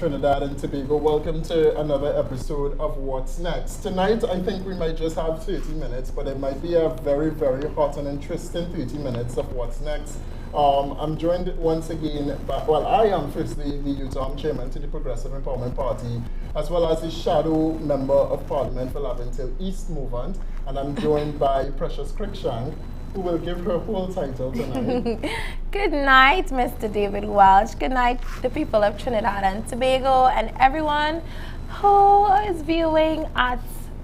Trinidad and Tobago. Welcome to another episode of What's Next. Tonight, I think we might just have 30 minutes, but it might be a very, very hot and interesting 30 minutes of What's Next. I'm joined once again by, I am firstly the Utah chairman to the Progressive Empowerment Party, as well as the shadow member of Parliament for Laventille East Movement, and I'm joined by Precious Cruikshank, who will give her whole title tonight. Good night, Mr. David Welch. Good night, the people of Trinidad and Tobago and everyone who is viewing us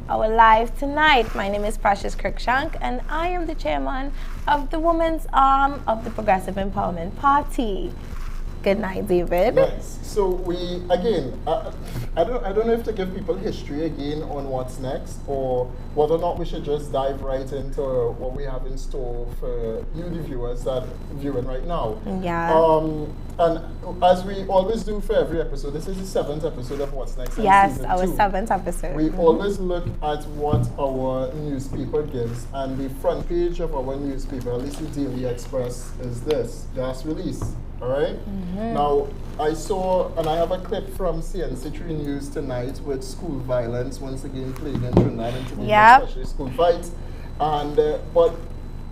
our live tonight. My name is Precious Cruikshank, and I am the chairman of the women's arm of the Progressive Empowerment Party. Good night, David. Nice. So we, again, I don't know if to give people history again on what's next, or whether or not we should just dive right into what we have in store for you, the viewers that are viewing right now. Yeah. And as we always do for every episode, this is the 7th episode of What's Next. Yes, our 2. 7th episode. We always look at what our newspaper gives, and the front page of our newspaper, at least the Daily Express, is this, gas release. All right? Now, I saw, and I have a clip from CNC3 News tonight with school violence once again plaguing Trinidad and Tobago, especially school fights. And, but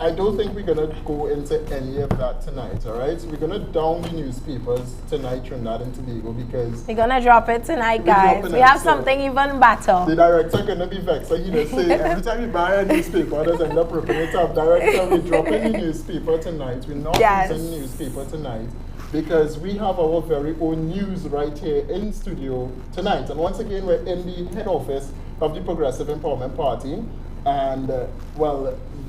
I don't think we're going to go into any of that tonight, all right? So we're going to down the newspapers tonight, Trinidad and Tobago, because... We're going to drop it tonight, guys. We have something even better. The director going to be vexed. So he just say, every time you buy a newspaper, does end up ripping it up. Director, we're dropping the newspaper tonight. We're not using the newspaper tonight, because we have our very own news right here in studio tonight. And once again, we're in the head office of the Progressive Empowerment Party. And,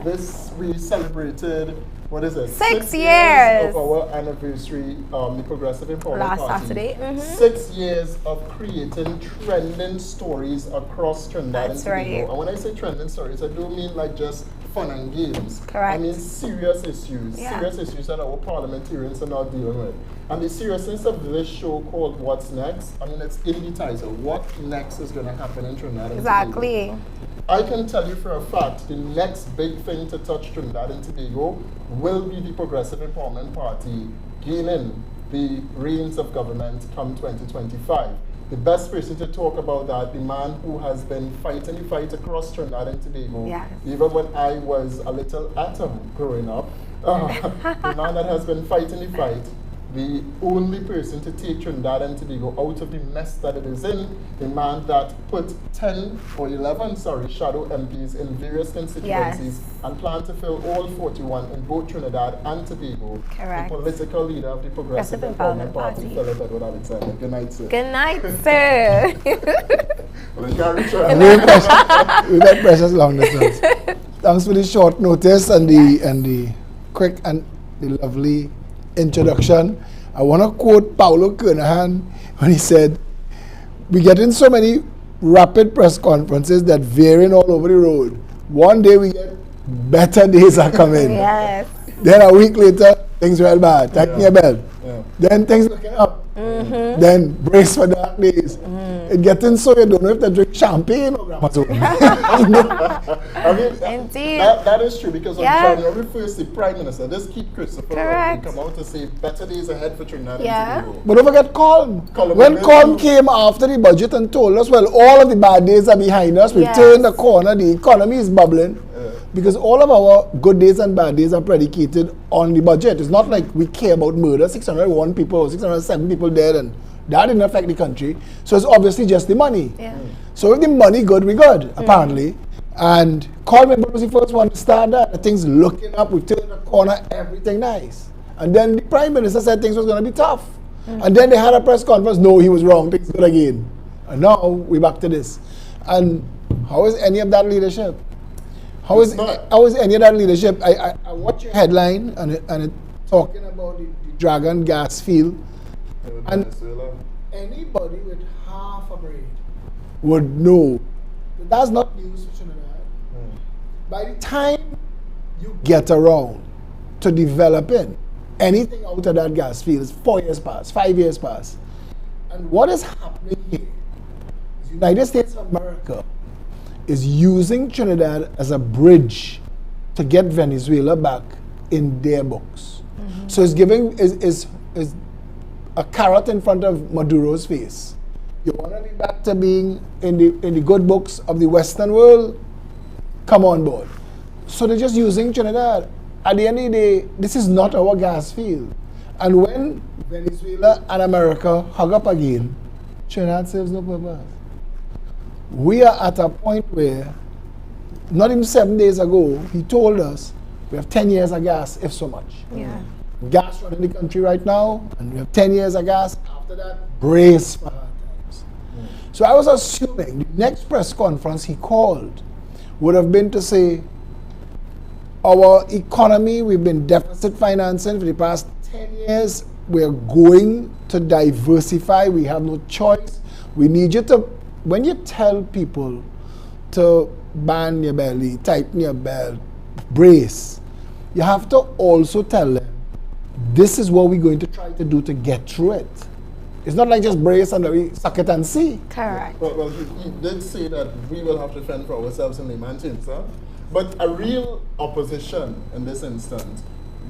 this, we celebrated, what is it? 6 years of our anniversary, the Progressive Empowerment last Party. Saturday. 6 years of creating trending stories across Trinidad and Tobago. Right. And when I say trending stories, I don't mean like just fun and games. Correct. I mean serious issues. Serious issues that our parliamentarians are not dealing with. And the seriousness of this show called What's Next, I mean, it's in the title. What next is going to happen in Trinidad and Tobago? Exactly. I can tell you for a fact, the next big thing to touch Trinidad and Tobago will be the Progressive Empowerment Party gaining the reins of government come 2025. The best person to talk about that, the man who has been fighting the fight across Trinidad and Tobago, even when I was a little atom growing up, the man that has been fighting the fight, the only person to take Trinidad and Tobago out of the mess that it is in, the man that put 11 shadow MPs in various constituencies and plan to fill all 41 in both Trinidad and Tobago. Correct. The political leader of the Progressive Empowerment Party, Philip Edward Alexander. Good night, sir. Good night, sir. We met Precious long distance. Thanks for the short notice and the quick and the lovely introduction. I want to quote Paulo Kernahan when he said, "We're getting so many rapid press conferences that varying all over the road. One day we get better days are coming. Yes. Then a week later, things were bad. Take me a bell. Then things looking up. Then brace for dark days. It's getting so you don't know if to drink champagne or Gramazone." I mean, Indeed. that is true, because on January 1st, the Prime Minister, just keep Christopher Rowley come out to say better days ahead for Trinidad and Tobago. But don't forget Colm. When Colm came after the budget and told us, well, all of the bad days are behind us, we've turned the corner, the economy is bubbling, because all of our good days and bad days are predicated on the budget. It's not like we care about murder, 601 people, 607 people dead, and that didn't affect the country. So it's obviously just the money. So if the money good, we good, apparently. And Colm was the first one to start that. Things looking up, we turned the corner, everything nice. And then the Prime Minister said things was going to be tough. And then they had a press conference, no, he was wrong, things good again. And now we're back to this. And how is any of that leadership? How is any of that leadership? I watch your headline and it talking about the Dragon gas field. And anybody with half a brain would know that that's not news for Trinidad. By the time you get around to developing anything out of that gas field, it's 4 years past, 5 years past. And what is happening here is the United States of America is using Trinidad as a bridge to get Venezuela back in their books. So it's giving is a carrot in front of Maduro's face. You want to be back to being in the good books of the Western world? Come on board. So they're just using Trinidad. At the end of the day, this is not our gas field. And when Venezuela and America hug up again, Trinidad serves no purpose. We are at a point where, not even 7 days ago, he told us we have 10 years of gas, if so much. Yeah. Gas running the country right now, and we have 10 years of gas. After that, brace for hard times. So I was assuming the next press conference he called would have been to say, our economy, we've been deficit financing for the past 10 years. We're going to diversify. We have no choice. We need you to, when you tell people to band your belly, tighten your belt, brace, you have to also tell them, this is what we're going to try to do to get through it. It's not like just brace and we suck it and see. Correct. Well, he did say that we will have to fend for ourselves in layman terms, huh? But a real opposition in this instance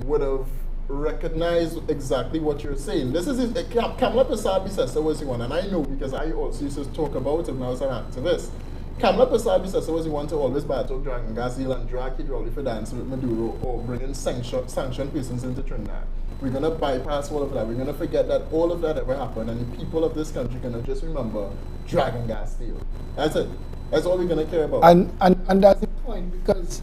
would have recognized exactly what you're saying. This is Kamala Persad-Bissessar was the one, and I know because I also used to talk about it when I was an activist. Kamala Persad-Bissessar was the one to always battle Dragon Gas deal and drag hydraulic for dancing with Maduro or bringing sanctioned persons into Trinidad. We're going to bypass all of that. We're going to forget that all of that ever happened, and the people of this country are going to just remember Dragon Gas deal. That's it. That's all we're going to care about. And that's the point, because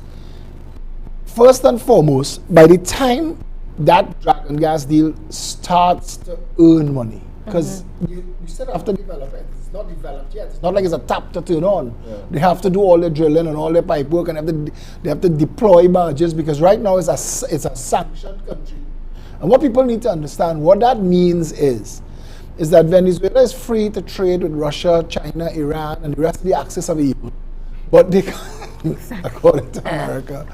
first and foremost, by the time that Dragon Gas deal starts to earn money, because you still have to develop it. It's not developed yet. It's not like it's a tap to turn on. Yeah. They have to do all the drilling and all the pipe work, and they have to deploy barges, because right now it's a sanctioned country. And what people need to understand, what that means is that Venezuela is free to trade with Russia, China, Iran, and the rest of the axis of evil. But they can't, according to America,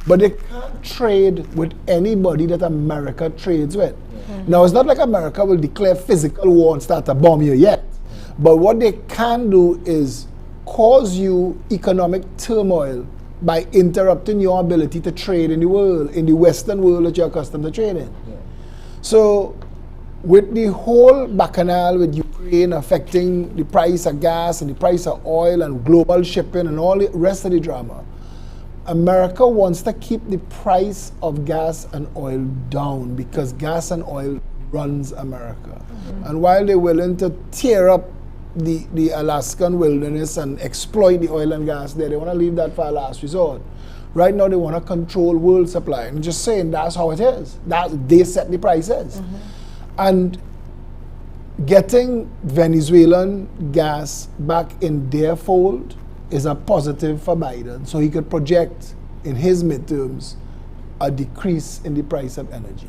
but they can't trade with anybody that America trades with. Now, it's not like America will declare physical war and start to bomb you yet. But what they can do is cause you economic turmoil by interrupting your ability to trade in the world, in the Western world that you're accustomed to trading. Yeah. So, with the whole bacchanal with Ukraine affecting the price of gas and the price of oil and global shipping and all the rest of the drama, America wants to keep the price of gas and oil down because gas and oil runs America. And while they're willing to tear up the Alaskan wilderness and exploit the oil and gas there, they want to leave that for a last resort. Right now they want to control world supply. I'm just saying that's how it is. They set the prices. And getting Venezuelan gas back in their fold is a positive for Biden, so he could project in his midterms a decrease in the price of energy.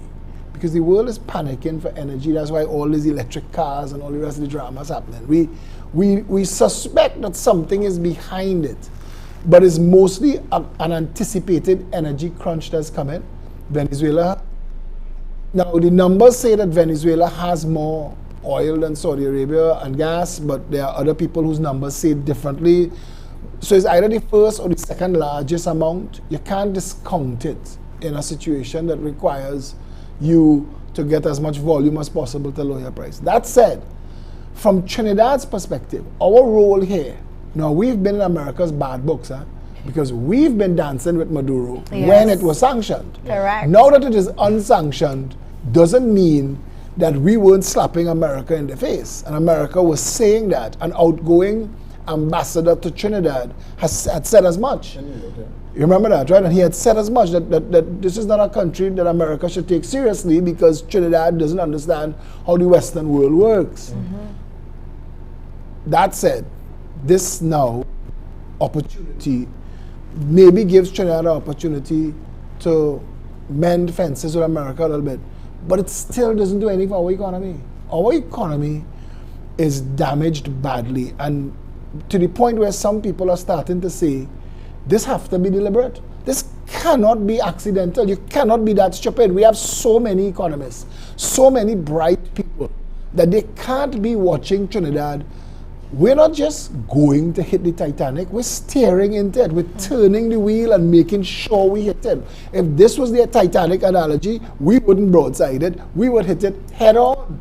Because the world is panicking for energy. That's why all these electric cars and all the rest of the drama is happening. We suspect that something is behind it, but it's mostly an anticipated energy crunch that's coming. Venezuela, now the numbers say that Venezuela has more oil than Saudi Arabia and gas, but there are other people whose numbers say differently. So it's either the first or the second largest amount. You can't discount it in a situation that requires you to get as much volume as possible to lower your price. That said, from Trinidad's perspective, our role here, now we've been in America's bad books, because we've been dancing with Maduro when it was sanctioned. Correct. Now that it is unsanctioned, doesn't mean that we weren't slapping America in the face. And America was saying that. An outgoing ambassador to Trinidad had said as much. You remember that, right? And he had said as much that this is not a country that America should take seriously because Trinidad doesn't understand how the Western world works. That said, this now opportunity maybe gives Trinidad an opportunity to mend fences with America a little bit, but it still doesn't do anything for our economy. Our economy is damaged badly, and to the point where some people are starting to say, this has to be deliberate. This cannot be accidental. You cannot be that stupid. We have so many economists, so many bright people, that they can't be watching Trinidad. We're not just going to hit the Titanic, we're steering into it. We're turning the wheel and making sure we hit it. If this was the Titanic analogy, we wouldn't broadside it, we would hit it head on.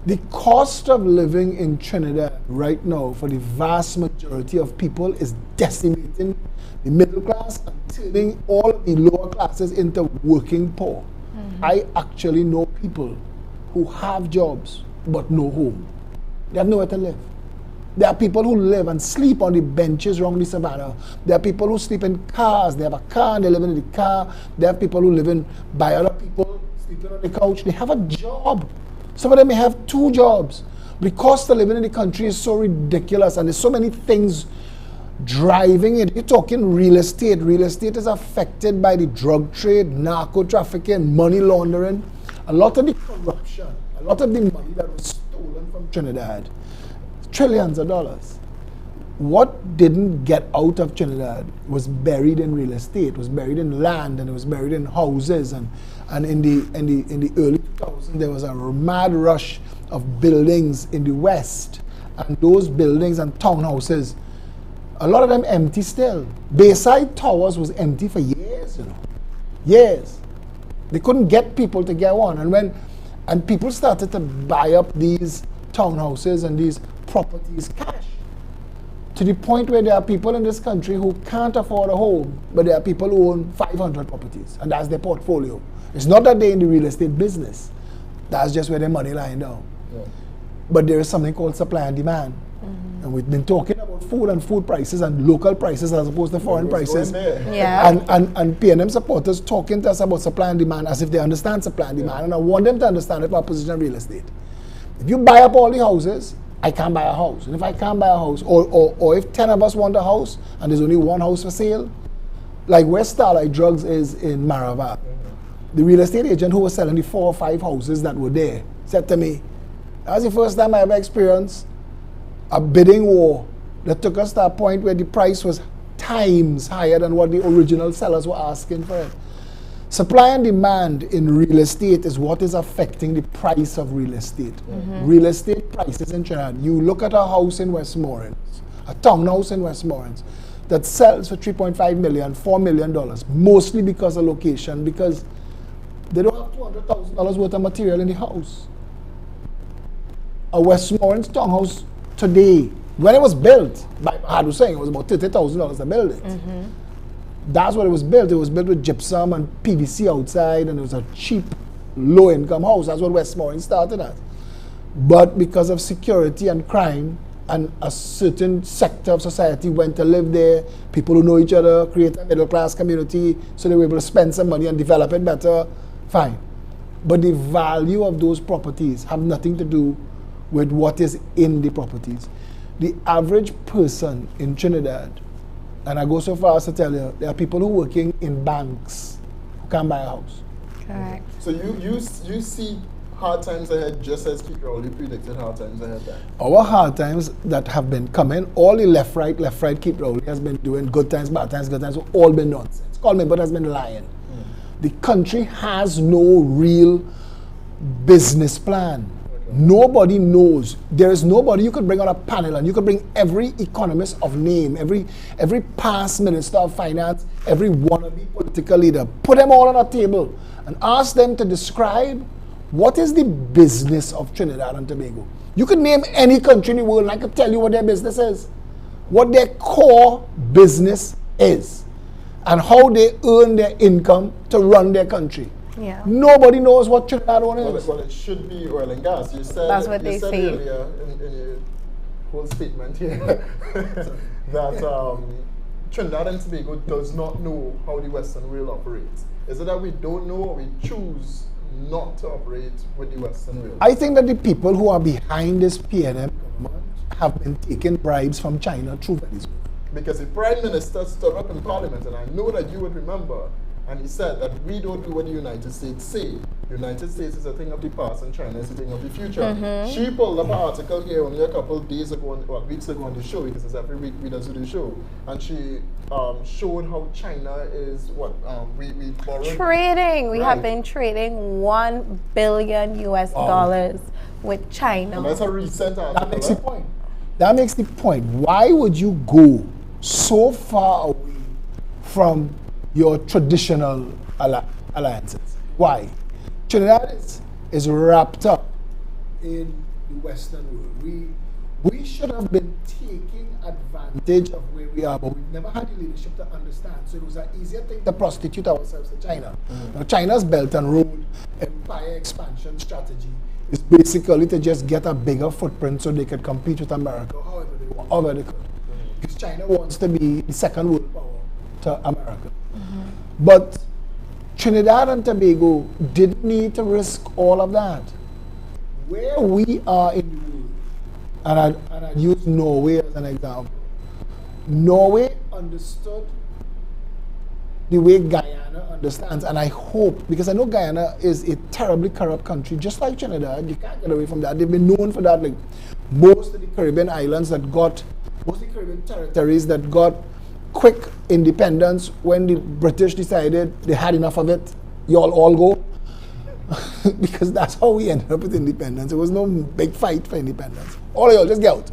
The cost of living in Trinidad right now for the vast majority of people is decimating the middle class and turning all of the lower classes into working poor. I actually know people who have jobs but no home. They have nowhere to live. There are people who live and sleep on the benches around the savannah. There are people who sleep in cars. They have a car and they live in the car. There are people who live in by other people, sleeping on the couch. They have a job. Some of them may have 2 jobs. The cost of living in the country is so ridiculous, and there's so many things driving it. You're talking real estate. Real estate is affected by the drug trade, narco trafficking, money laundering. A lot of the corruption, a lot of the money that was stolen from Trinidad, trillions of dollars. What didn't get out of Trinidad was buried in real estate, was buried in land, and it was buried in houses. And in the early 2000s, there was a mad rush of buildings in the West, and those buildings and townhouses, a lot of them empty still. Bayside Towers was empty for years, years. They couldn't get people to get one, and people started to buy up these townhouses and these properties cash, to the point where there are people in this country who can't afford a home, but there are people who own 500 properties, and that's their portfolio. It's not that they're in the real estate business. That's just where their money lying down. But there is something called supply and demand. And we've been talking about food and food prices and local prices as opposed to foreign prices. And PNM supporters talking to us about supply and demand as if they understand supply and demand. And I want them to understand it from our position in real estate. If you buy up all the houses, I can't buy a house. And if I can't buy a house, or if 10 of us want a house and there's only one house for sale, like where Starlight Drugs is in Marava, the real estate agent who was selling the 4 or 5 houses that were there said to me, that was the first time I ever experienced a bidding war that took us to a point where the price was times higher than what the original sellers were asking for it. Supply and demand in real estate is what is affecting the price of real estate. Real estate prices in Trinidad. You look at a house in Westmoreland, a townhouse in Westmoreland, that sells for $3.5 million, $4 million, mostly because of location, because they don't have $200,000 worth of material in the house. A Westmoreland townhouse today, when it was built, by Mahad Hussain, it was about $30,000 to build it. That's what it was built. It was built with gypsum and PVC outside, and it was a cheap, low-income house. That's what Westmoreland started as. But because of security and crime, and a certain sector of society went to live there, people who know each other, create a middle-class community, so they were able to spend some money and develop it better, fine. But the value of those properties have nothing to do with what is in the properties. The average person in Trinidad, and I go so far as to tell you, there are people who are working in banks who can't buy a house. Correct. So you see hard times ahead just as Pete Rowley predicted hard times ahead then? Our hard times that have been coming, all the left, right, Pete Rowley has been doing good times, good times, all been nonsense. Call me, but has been lying. The country has no real business plan. Nobody knows. There is nobody you could bring on a panel, and you could bring every economist of name, every past minister of finance, every wannabe political leader, put them all on a table and ask them to describe what is the business of Trinidad and Tobago. You could name any country in the world and I could tell you what their business is, what their core business is, and how they earn their income to run their country. Yeah. Nobody knows what Trinidad is. Well, it should be oil and gas. You said that's what they said say earlier in your whole statement here that Trinidad and Tobago does not know how the Western world operates. Is it that we don't know, or we choose not to operate with the Western world? I think that the people who are behind this PNM government have been taking bribes from China through Venezuela. Because the Prime Minister stood up in Parliament, and I know that you would remember, and he said that we don't do what the United States say. The United States is a thing of the past and China is a thing of the future. She pulled up an article here only a couple of days ago, weeks ago on the show, because it's every week we do the show. And she showed how China is we borrowed. Trading. We Right. have been trading $1 billion US with China. And that's a recent article. That makes the point. That makes the point. Why would you go so far away from your traditional alliances? Why? Trinidad is wrapped up in the Western world. We should have been taking advantage of where we are, but we've never had the leadership to understand. So it was an easier thing to prostitute ourselves to China. Now, China's Belt and Road empire expansion strategy is basically to just get a bigger footprint so they could compete with America however they could. Because China wants to be the second world power to America. But Trinidad and Tobago didn't need to risk all of that. Where we are in the world, and I'd use Norway as an example. Norway understood the way Guyana understands, and I hope, because I know Guyana is a terribly corrupt country, just like Trinidad, you can't get away from that. They've been known for that. Like most of the Caribbean islands most of the Caribbean territories that got quick independence when the British decided they had enough of it, you all go. Because that's how we ended up with independence. There was no big fight for independence. All of y'all just get out.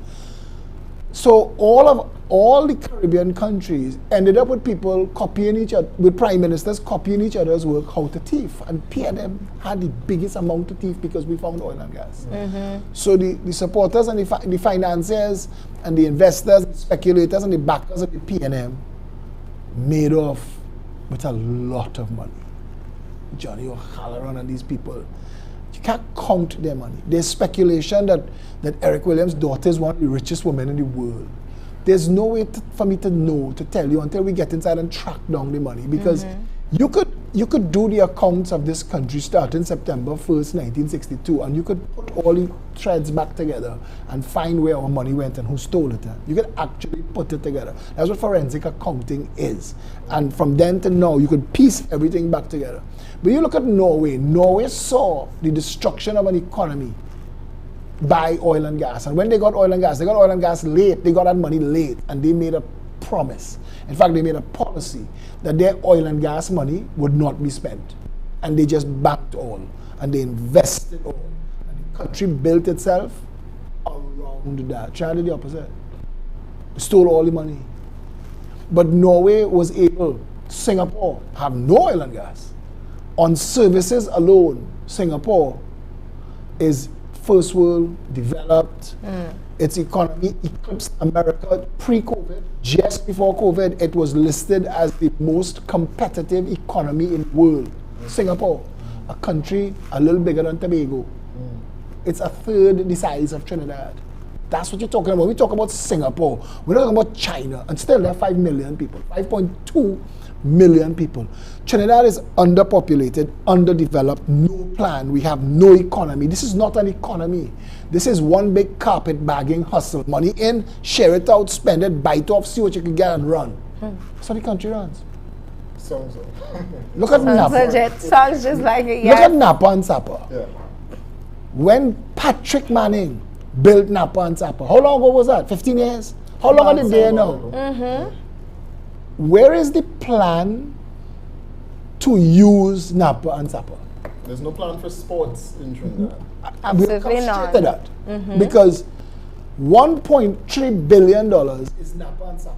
So all the Caribbean countries ended up with people copying each other, with prime ministers copying each other's work, how to thief. And PNM had the biggest amount of thief because we found oil and gas. So the supporters and the financiers and the investors, the speculators and the backers of the PNM made off with a lot of money. Johnny O'Halloran and these people, you can't count their money. There's speculation that Eric Williams' daughter is one of the richest women in the world. There's no way for me to tell you until we get inside and track down the money, because you could do the accounts of this country starting September 1st, 1962, and you could put all the threads back together and find where our money went and who stole it. You could actually put it together. That's what forensic accounting is. And from then to now, you could piece everything back together. But you look at Norway. Norway saw the destruction of an economy by oil and gas. And when they got oil and gas late. They got that money late, and they made a promise. In fact, they made a policy that their oil and gas money would not be spent. And they just banked all, and they invested all. And the country built itself around that. China did the opposite. They stole all the money. But Norway was able, Singapore, have no oil and gas. On services alone, Singapore is first world, developed. Its economy eclipsed America pre-COVID. Just before COVID, it was listed as the most competitive economy in the world. Singapore, a country a little bigger than Tobago. It's a third the size of Trinidad. That's what you're talking about. We talk about Singapore. We're not talking about China. And still there are 5 million people, 5.2 million people. Trinidad is underpopulated, underdeveloped, no plan. We have no economy. This is not an economy. This is one big carpet bagging hustle. Money in, share it out, spend it, bite off, see what you can get and run. That's how the country runs. Sounds so. Look at Napa. Sounds just like it. Look at Napa and Sapa. Yeah. When Patrick Manning built Napa and Sapa, how long ago was that? 15 years? How long are they there now? Where is the plan to use Napa and Sapa? There's no plan for sports in Trinidad. Absolutely not. To that. Because $1.3 billion is Napa and Sapa.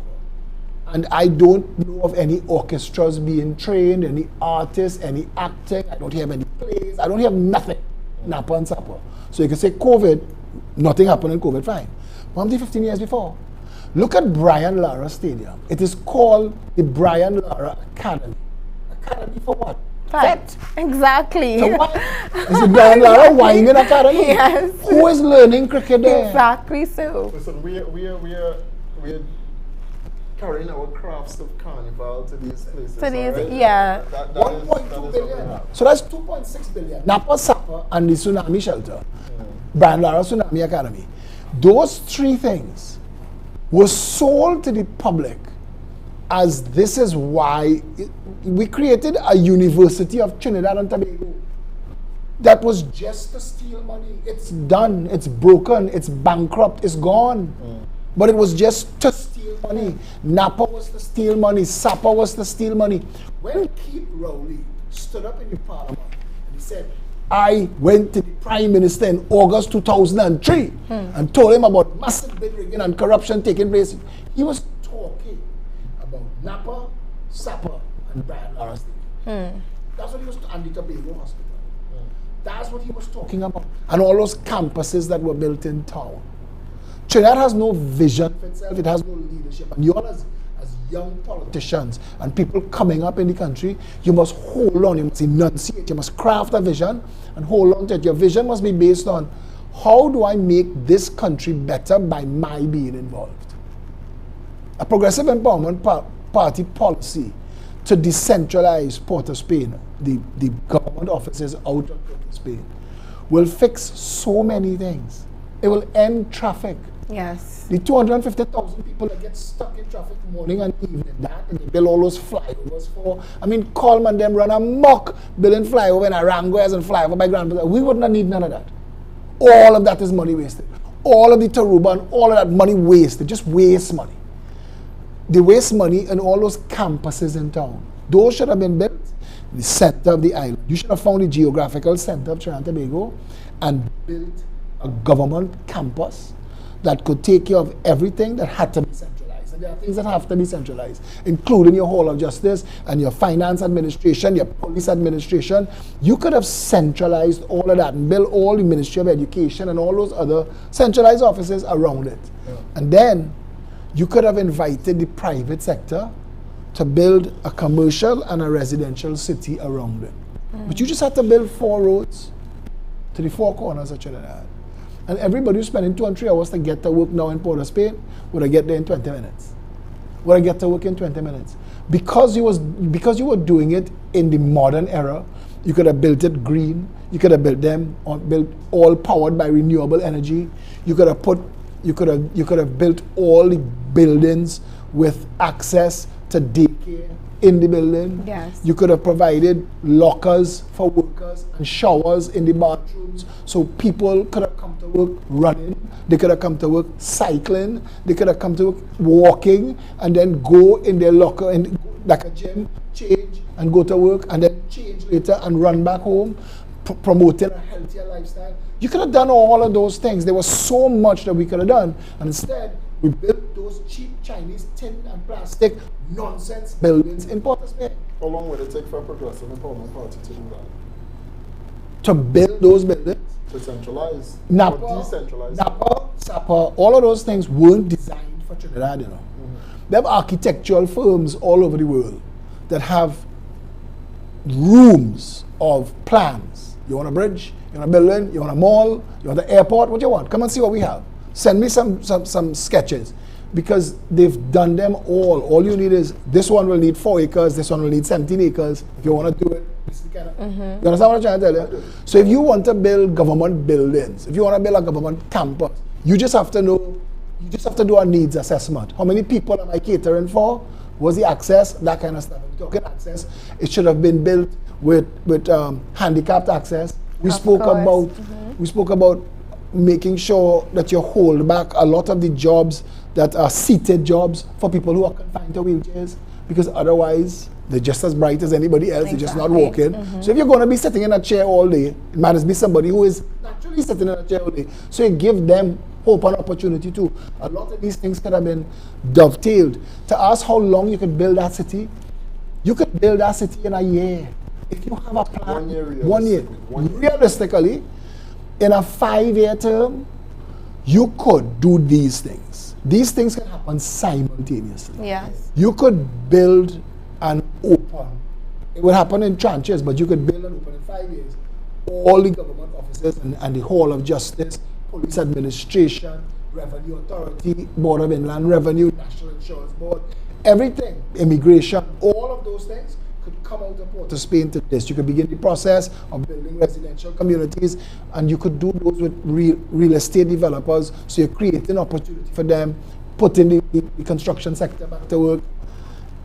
And I don't know of any orchestras being trained, any artists, any acting. I don't have any plays. I don't have nothing. Napa and Sapa. So you can say COVID, nothing happened in COVID, fine. But 15 years before. Look at Brian Lara Stadium. It is called the Brian Lara Academy. Academy for what? Right. Exactly. So what? Is the Brian Lara Winding Academy? Yes. Who is learning cricket there? Exactly so. Listen, we're carrying our crafts of carnival to these places. To these, right? yeah. That is 1.2 what we billion. have. So that's 2.6 billion. Napa, Sapa, and the tsunami shelter. Brian Lara Tsunami Academy. Those three things were sold to the public as this is why we created a University of Trinidad and Tobago. That was just to steal money. It's done, it's broken, it's bankrupt, it's gone. But it was just to steal money. Napa was to steal money, Sapa was to steal money. When Keith Rowley stood up in the parliament and he said, I went to the Prime Minister in August 2003 and told him about massive bid rigging and corruption taking place. He was talking about Napa, Sapa, and Brian Lara Stadium. That's what he was to Andy Tobago Hospital. That's what he was talking about. And all those campuses that were built in town. Trinidad has no vision for itself. It has no leadership. And you all as young politicians and people coming up in the country, you must hold on, you must enunciate, you must craft a vision and hold on to it. Your vision must be based on, how do I make this country better by my being involved? A Progressive Empowerment Party policy to decentralize Port of Spain, the government offices out of Port of Spain, will fix so many things. It will end traffic. Yes. The 250,000 people that get stuck in traffic morning and evening, that and they build all those flyovers for. I mean, Coleman them run amok building flyover in Aranguez and flyover by Grand Bazaar. We wouldn't need none of that. All of that is money wasted. All of the Taruba and all of that money wasted, just waste money. They waste money in all those campuses in town. Those should have been built in the center of the island. You should have found the geographical center of Trinidad and Tobago and built a government campus that could take care of everything that had to be centralized. And there are things that have to be centralized, including your Hall of Justice and your finance administration, your police administration. You could have centralized all of that and built all the Ministry of Education and all those other centralized offices around it. Yeah. And then you could have invited the private sector to build a commercial and a residential city around it. But you just had to build 4 roads to the 4 corners of Trinidad. And everybody who's spending 2 and 3 hours to get to work now in Port of Spain would have get there in 20 minutes. Would have get to work in 20 minutes. Because you were doing it in the modern era, you could have built it green. You could have built all powered by renewable energy. You could have built all the buildings with access to daycare in the building. Yes. You could have provided lockers for workers and showers in the bathrooms, so people could have come to work running, they could have come to work cycling, they could have come to work walking, and then go in their locker and like a gym, change and go to work, and then change later and run back home, promoting a healthier lifestyle. You could have done all of those things. There was so much that we could have done, and instead we built those cheap Chinese tin and plastic nonsense buildings in Port of Spain. How long will it take for a Progressive Empowerment Party to do that? To build those buildings? To centralize? Napa, or decentralize? Napa, Sapa, all of those things weren't designed for Trinidad, you know. They have architectural firms all over the world that have rooms of plans. You want a bridge? You want a building? You want a mall? You want an airport? What do you want? Come and see what we have. Send me some sketches, because they've done them all. All you need is, this one will need 4 acres, this one will need 17 acres. If you want to do it, this is kind of, you understand what I'm trying to tell you? So if you want to build government buildings, if you want to build a government campus, you just have to do a needs assessment. How many people am I catering for? What's the access? That kind of stuff. If you're talking access, it should have been built with handicapped access. We spoke about making sure that you hold back a lot of the jobs that are seated jobs for people who are confined to wheelchairs, because otherwise they're just as bright as anybody else. They're just not walking. So if you're going to be sitting in a chair all day, it might as be somebody who is naturally sitting in a chair all day. So you give them hope and opportunity too. A lot of these things could have been dovetailed. To ask how long you could build that city, you could build that city in a year. If you have a plan, 1 year. Realistically, in a 5-year term, you could do these things. These things can happen simultaneously. Yes. You could build and open. It would happen in tranches, but you could build and open in 5 years. All the government offices and the Hall of Justice, Police Administration, Revenue Authority, Board of Inland Revenue, National Insurance Board, everything, immigration, all of those things could come out of Port of Spain to this. You could begin the process of building residential communities, and you could do those with real estate developers. So you're creating opportunity for them, putting the construction sector back to work.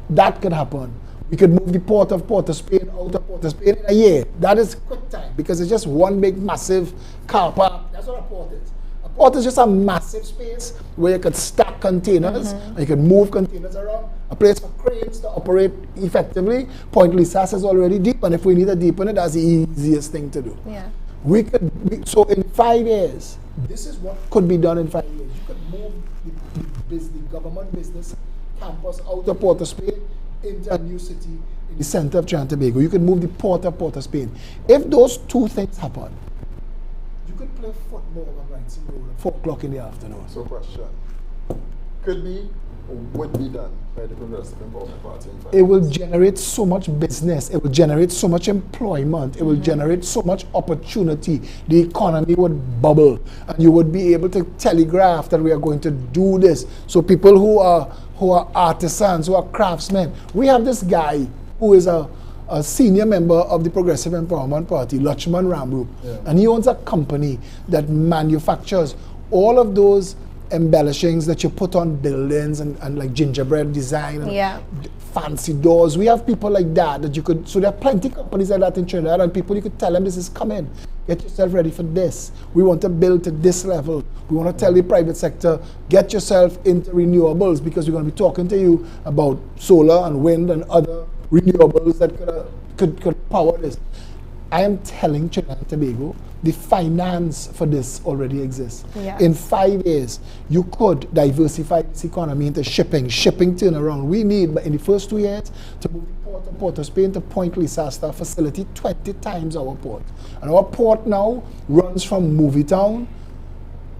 That could happen. We could move the port of Spain out of Port of Spain in a year. That is quick time, because it's just one big massive car park. That's what a port is. A port is just a massive space where you could stack containers, and you could move containers around. A place for cranes to operate effectively. Point Lisas is already deep, and if we need to deepen it, that's the easiest thing to do. Yeah. So in 5 years, this is what could be done in 5 years. You could move the government business campus out of Port of Spain into a new city in the center of Trinidad and Tobago. You could move the port of Port of Spain. If those two things happen, you could play football on Wrightson Road at 4 o'clock in the afternoon. So question, could be or would be done by the Progressive Empowerment Party in fact? It will generate so much business. It will generate so much employment. It will generate so much opportunity. The economy would bubble, and you would be able to telegraph that we are going to do this. So people who are artisans, who are craftsmen. We have this guy who is a senior member of the Progressive Empowerment Party, Lakshman Ramrup, and he owns a company that manufactures all of those embellishings that you put on buildings and like gingerbread design and fancy doors. We have people like that you could, so there are plenty of companies like that in Trinidad, and people you could tell them this is coming. Get yourself ready for this. We want to build to this level. We want to tell the private sector, get yourself into renewables, because we're going to be talking to you about solar and wind and other renewables that could power this. I am telling Trinidad and Tobago, the finance for this already exists. In 5 years, you could diversify this economy into shipping turnaround. We need, but in the first 2 years, to move the port of Port of Spain to Point Leicester facility 20 times our port. And our port now runs from Movietown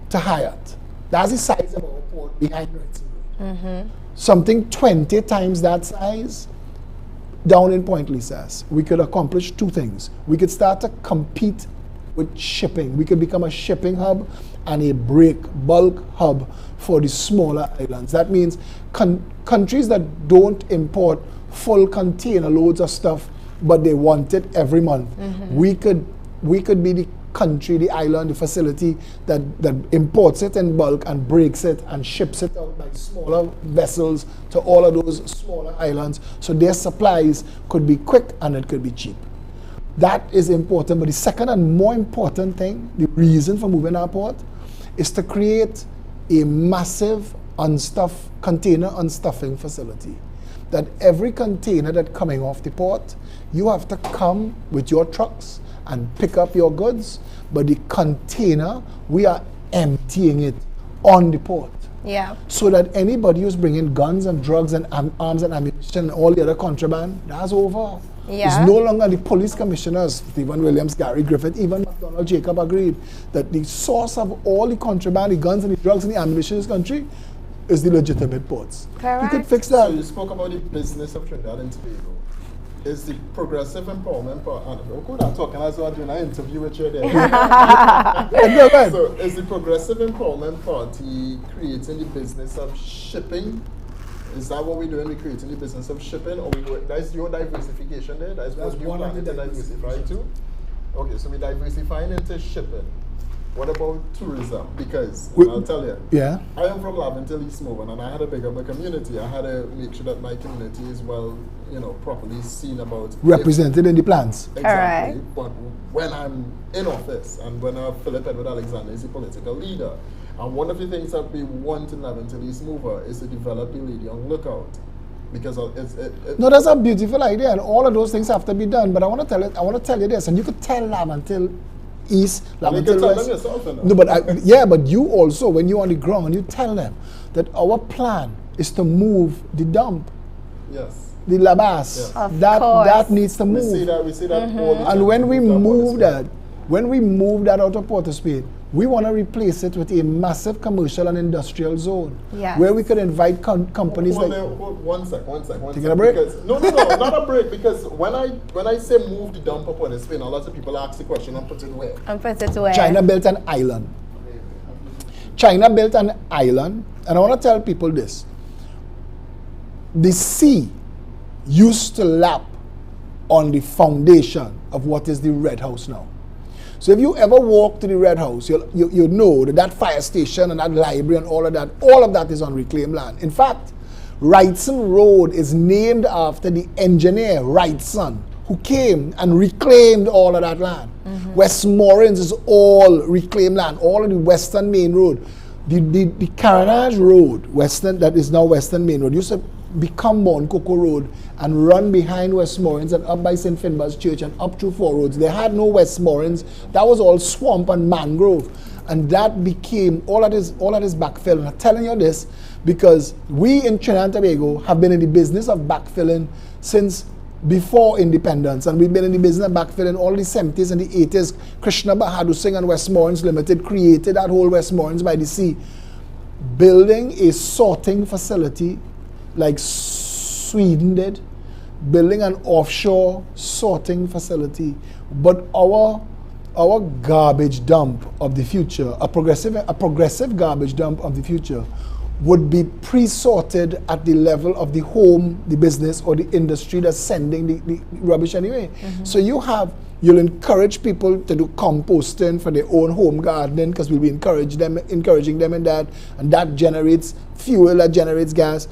to Hyatt. That's the size of our port behind Wrightson Road. Something 20 times that size down in Point Leicester. We could accomplish two things. We could start to compete with shipping. We could become a shipping hub and a bulk hub for the smaller islands. That means countries that don't import full container loads of stuff, but they want it every month. We could be the country, the island, the facility that imports it in bulk and breaks it and ships it out by smaller vessels to all of those smaller islands, so their supplies could be quick and it could be cheap. That is important. But the second and more important thing, the reason for moving our port, is to create a massive container unstuffing facility. That every container that's coming off the port, you have to come with your trucks and pick up your goods, but the container, we are emptying it on the port. So that anybody who's bringing guns and drugs and arms and ammunition and all the other contraband, that's over. It's no longer the police commissioners, Stephen Williams, Gary Griffith, even McDonald Jacob agreed that the source of all the contraband, the guns and the drugs and the ammunition in this country is the legitimate ports. You could fix that. So you spoke about the business of Trinidad and Tobago. Is the Progressive Empowerment Party, I'm talking as well doing an interview with you there. So is the Progressive Empowerment Party creating the business of shipping? Is that what we're doing? We're creating the business of shipping, or that's your diversification there? That's what you planning to diversify to? Okay, so we're diversifying into shipping. What about tourism? Because I'll tell you, I am from Laventille, East Morven, and I had to big up my community. I had to make sure that my community is well, properly seen about. Represented in the plans. Exactly. But when I'm in office, and when Philip Edward Alexander is a political leader, and one of the things that we want in Laventille East Mover is to develop the Lady on Lookout. Because no, that's a beautiful idea, and all of those things have to be done. But I want to tell you this, and you could tell Laventille East, Laventille West. No, but but you also, when you're on the ground, you tell them that our plan is to move the dump. The Labas. That needs to move. We see that all the time. And when we move that out of Port of Spain, we want to replace it with a massive commercial and industrial zone where we could invite companies One sec. Taking a break? No, not a break. Because when I say move the dump up on the Spain, a lot of people ask the question, and put it where? China built an island. And I want to tell people this. The sea used to lap on the foundation of what is the Red House now. So if you ever walk to the Red House, you know that fire station and that library and all of that is on reclaimed land. In fact, Wrightson Road is named after the engineer Wrightson, who came and reclaimed all of that land. Westmoreland is all reclaimed land, all of the Western Main Road. The Carnage Road, that is now Western Main Road, used to become Mount Coco Road and run behind Westmoreland and up by St. Finbar's Church and up through Four Roads. They had no Westmoreland. That was all swamp and mangrove. And that became, all that is backfill. And I'm telling you this because we in Trinidad and Tobago have been in the business of backfilling since before independence, and we've been in the business of backfilling all the 70s and the 80s. Krishna Bahadur Singh and Westmoreland Limited created that whole Westmoreland by the Sea, building a sorting facility like Sweden did, building an offshore sorting facility. But our garbage dump of the future, a progressive garbage dump of the future, would be pre-sorted at the level of the home, the business, or the industry that's sending the rubbish anyway. So you'll encourage people to do composting for their own home gardening, because we'll be encouraging them in that, and that generates fuel, that generates gas.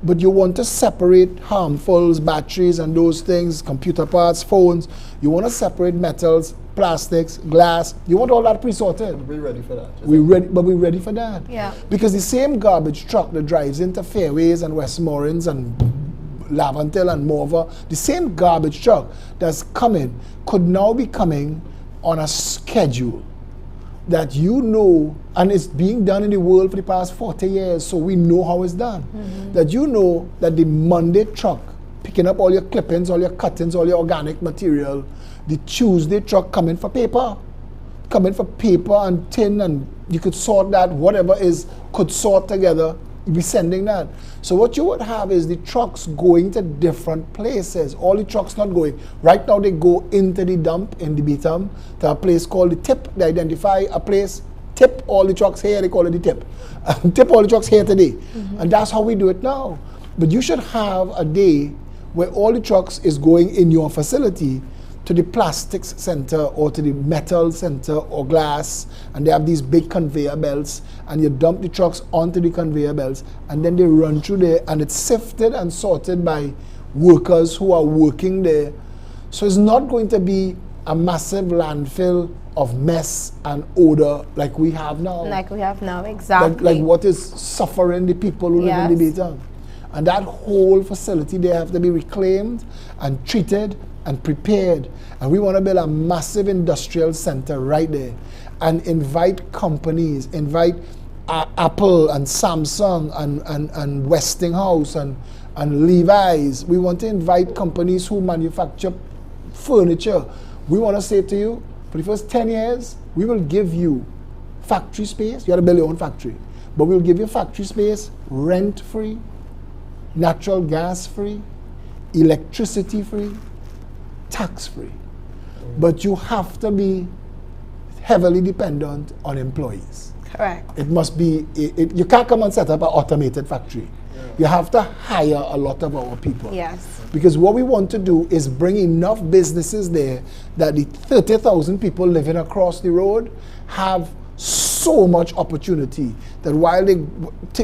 But you want to separate harmfuls, batteries and those things, computer parts, phones. You want to separate metals, plastics, glass. You want all that pre-sorted. We're ready for that. But we're ready for that. Yeah. Because the same garbage truck that drives into Fairways and Westmoreland and Laventille and Morva, the same garbage truck that's coming could now be coming on a schedule that and it's being done in the world for the past 40 years, so we know how it's done. That that the Monday truck picking up all your clippings, all your cuttings, all your organic material, the Tuesday truck coming for paper and tin, and you could sort that, whatever could sort together, you'd be sending that. So what you would have is the trucks going to different places. All the trucks not going. Right now they go into the dump in the Beetham to a place called the tip. They identify a place, tip all the trucks here, they call it the tip. Tip all the trucks here today. And that's how we do it now. But you should have a day where all the trucks is going in your facility to the plastics center or to the metal center or glass, and they have these big conveyor belts, and you dump the trucks onto the conveyor belts, and then they run through there, and it's sifted and sorted by workers who are working there. So it's not going to be a massive landfill of mess and odor like we have now. Exactly. Like what is suffering the people who live in the Beetham. And that whole facility, they have to be reclaimed and treated and prepared. And we want to build a massive industrial center right there and invite companies, invite Apple and Samsung and Westinghouse and Levi's. We want to invite companies who manufacture furniture. We want to say to you, for the first 10 years, we will give you factory space. You have to build your own factory. But we'll give you factory space rent-free, natural gas free, electricity free, tax free. But you have to be heavily dependent on employees. Correct. It must be, you can't come and set up an automated factory. You have to hire a lot of our people. Yes. Because what we want to do is bring enough businesses there that the 30,000 people living across the road have so much opportunity that while they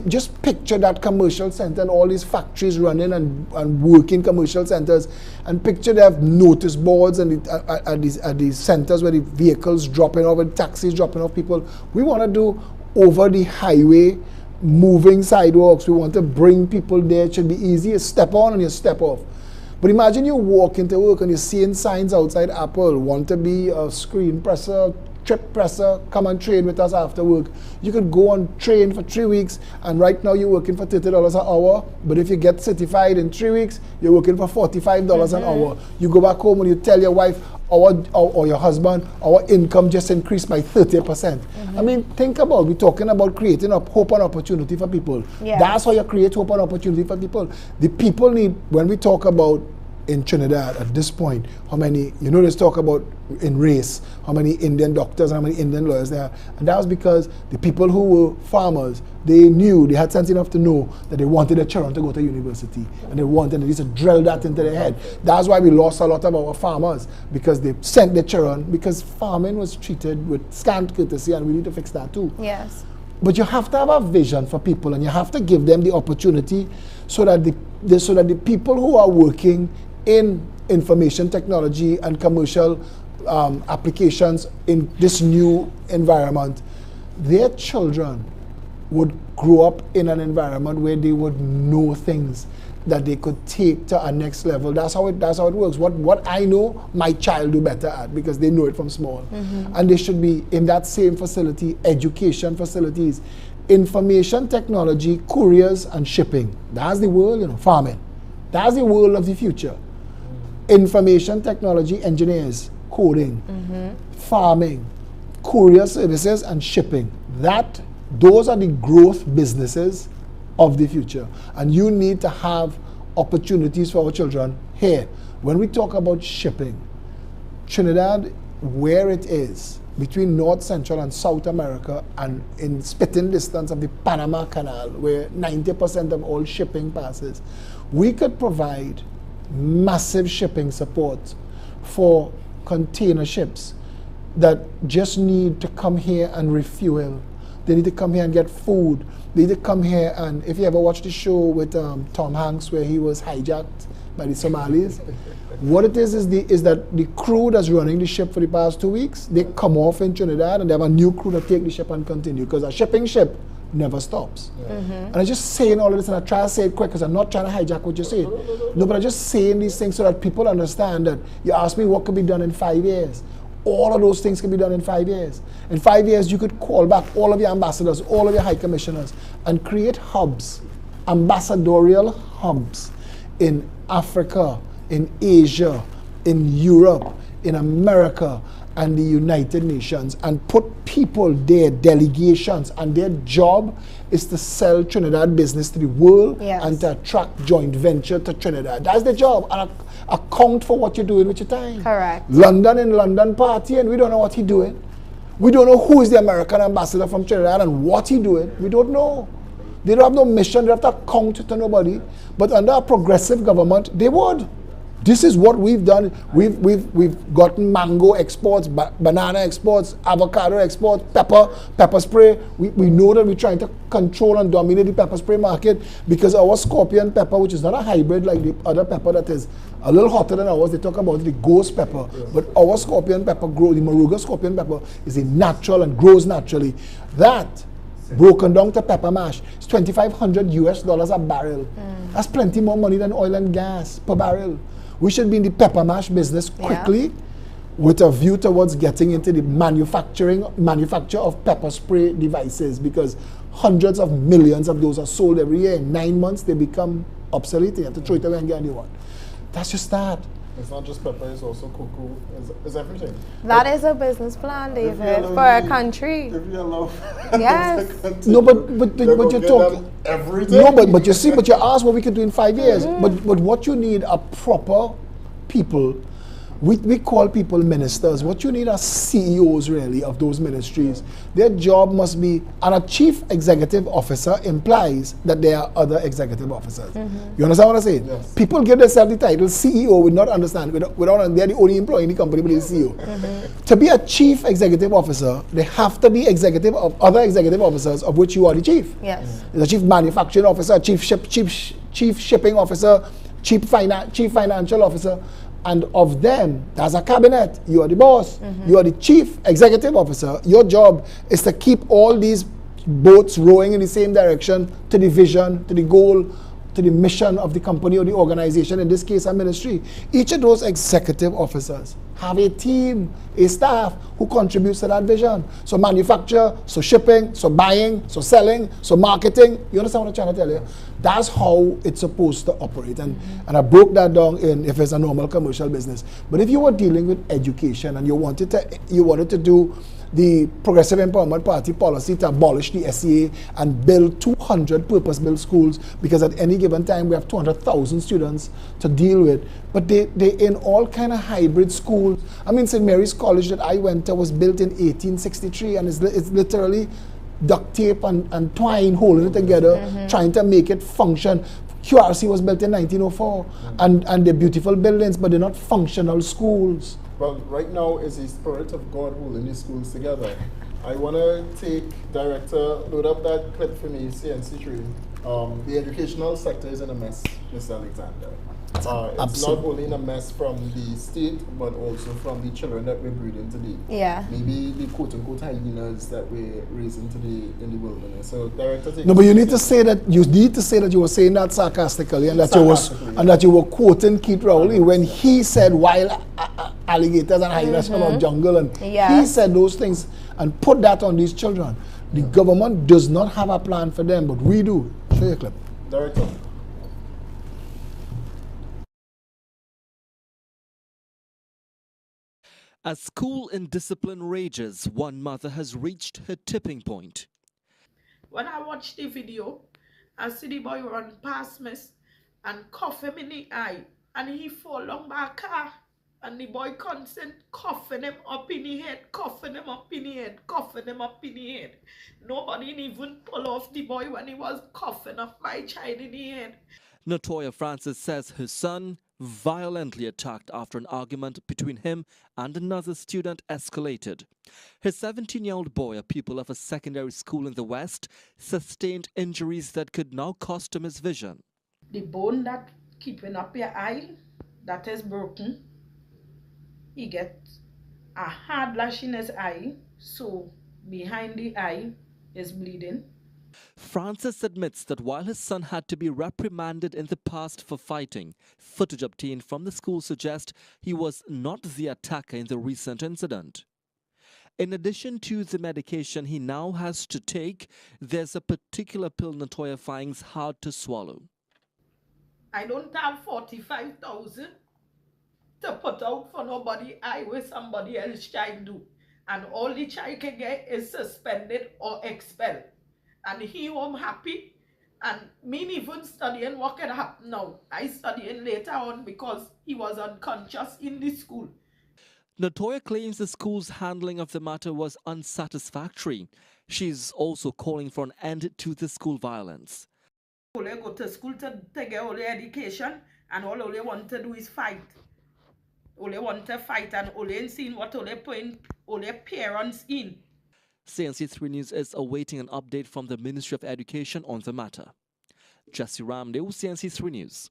just picture that commercial center and all these factories running and working commercial centers, and picture they have notice boards and at these centers where the vehicles dropping off and taxis dropping off people. We want to do over the highway moving sidewalks. We want to bring people there. It should be easy. You step on and you step off. But imagine you walk into work and you're seeing signs outside Apple, want to be a screen presser, trip presser, come and train with us after work. You could go and train for 3 weeks, and right now you're working for $30 an hour, but if you get certified in 3 weeks, you're working for $45 an hour. You go back home and you tell your wife or your husband, our income just increased by 30%. I mean, think about, we're talking about creating hope and opportunity for people. Yeah. That's how you create hope and opportunity for people. The people need, when we talk about in Trinidad at this point, how many, let's talk about in race, how many Indian doctors, how many Indian lawyers there are. And that was because the people who were farmers, they had sense enough to know that they wanted their children to go to university. And they wanted to drill that into their head. That's why we lost a lot of our farmers, because they sent their children, because farming was treated with scant courtesy, and we need to fix that too. Yes. But you have to have a vision for people, and you have to give them the opportunity so that the people who are working in information technology and commercial applications in this new environment, their children would grow up in an environment where they would know things. that they could take to a next level. That's how it works. What I know, my child do better at, because they know it from small. And they should be in that same facility, education facilities, information technology, couriers and shipping. That's the world, farming. That's the world of the future. Information technology, engineers, coding, farming, courier services and shipping. Those are the growth businesses of the future. And you need to have opportunities for our children here. When we talk about shipping, Trinidad, where it is, between North, Central and South America, and in spitting distance of the Panama Canal, where 90% of all shipping passes, we could provide massive shipping support for container ships that just need to come here and refuel. They need to come here and get food. They need to come here, and if you ever watched the show with Tom Hanks where he was hijacked by the Somalis, what it is that the crew that's running the ship for the past 2 weeks, they come off in Trinidad and they have a new crew to take the ship and continue, because a shipping ship never stops. And I'm just saying all of this, and I try to say it quick because I'm not trying to hijack what you're saying. No, but I'm just saying these things so that people understand that you ask me what could be done in 5 years. All of those things can be done in 5 years. In 5 years, you could call back all of your ambassadors, all of your high commissioners, and create hubs, ambassadorial hubs in Africa, in Asia, in Europe, in America, and the United Nations, and put people there, delegations, and their job is to sell Trinidad business to the world and to attract joint venture to Trinidad. That's the job, and account for what you're doing with your time. Correct. London in London party, and we don't know what he's doing. We don't know who is the American ambassador from Trinidad and what he's doing. We don't know. They don't have no mission, they have to account to nobody. But under a progressive government, they would. This is what we've done. We've gotten mango exports, banana exports, avocado exports, pepper spray. We know that we're trying to control and dominate the pepper spray market, because our scorpion pepper, which is not a hybrid like the other pepper that is a little hotter than ours, they talk about the ghost pepper, but our scorpion pepper grows, the Moruga scorpion pepper is a natural and grows naturally. That broken down to pepper mash, it's $2,500 US a barrel. That's plenty more money than oil and gas per barrel. We should be in the pepper mash business quickly, with a view towards getting into the manufacture of pepper spray devices, because hundreds of millions of those are sold every year. In 9 months, they become obsolete. You have to throw it away and get a new one. That's just that. It's not just pepper, it's also cocoa, it's everything. That is a business plan, David, for a country. If you allow Yes. No, but you're talking everything. No, but you see, but you asked what we could do in 5 years. But what you need are proper people. We call people ministers. What you need are CEOs, really, of those ministries. Their job must be, and a chief executive officer implies that there are other executive officers. You understand what I'm saying? Yes. People give themselves the title CEO would not understand, without they're the only employee in the company, but they're CEO. To be a chief executive officer, they have to be executive of other executive officers, of which you are the chief. Yes. There's a chief manufacturing officer, chief shipping officer, chief financial officer. And of them, there's a cabinet. You are the boss. You are the chief executive officer. Your job is to keep all these boats rowing in the same direction, to the vision, to the goal, to the mission of the company or the organization, in this case a ministry. Each of those executive officers have a team, a staff who contributes to that vision. So manufacture, so shipping, so buying, so selling, so marketing. You understand what I'm trying to tell you? That's how it's supposed to operate. And I broke that down in if it's a normal commercial business. But if you were dealing with education and you wanted to do the Progressive Empowerment Party policy to abolish the SCA and build 200 purpose-built schools, because at any given time we have 200,000 students to deal with. But they in all kind of hybrid schools. I mean, St. Mary's College that I went to was built in 1863, and it's literally duct tape and twine holding it together, trying to make it function. QRC was built in 1904, and they're beautiful buildings, but they're not functional schools. Well, right now is the Spirit of God holding these schools together. I want to take, Director, load up that clip for me, CNC3. The educational sector is in a mess, Mr. Alexander. It's not only in a mess from the state, but also from the children that we're breeding today. Yeah. Maybe the quote-unquote hyenas that we're raising today in the wilderness. So, Director, no, but you need to say that you were saying that sarcastically, and that you were quoting Keith Rowley when he said wild alligators and hyenas from our jungle, and he said those things and put that on these children. The government does not have a plan for them, but we do. Show your clip. Director. As school indiscipline rages, one mother has reached her tipping point. When I watched the video, I see the boy run past me and cuff him in the eye, and he fall down by a car, and the boy constant coughing him up in the head, coughing him up in the head, coughing him up in the head. Nobody even pull off the boy when he was coughing up my child in the head. Natoya Francis says her son violently attacked after an argument between him and another student escalated. His 17-year-old boy, a pupil of a secondary school in the West, sustained injuries that could now cost him his vision. The bone that keeping up your eye, that is broken. He gets a hard lash in his eye, so behind the eye is bleeding. Francis admits that while his son had to be reprimanded in the past for fighting, footage obtained from the school suggests he was not the attacker in the recent incident. In addition to the medication he now has to take, there's a particular pill Natoya finds hard to swallow. I don't have 45,000 to put out for nobody eye where somebody else child do. And all the child can get is suspended or expelled. And he home happy, and me even studying what can happen now. I studying later on because he was unconscious in the school. Natoya claims the school's handling of the matter was unsatisfactory. She's also calling for an end to the school violence. Only go to school to get all the education, and all they want to do is fight. All they want to fight, and all they seen what all they putting all their parents in. CNC3 News is awaiting an update from the Ministry of Education on the matter. Jesse Ramdale, CNC3 News.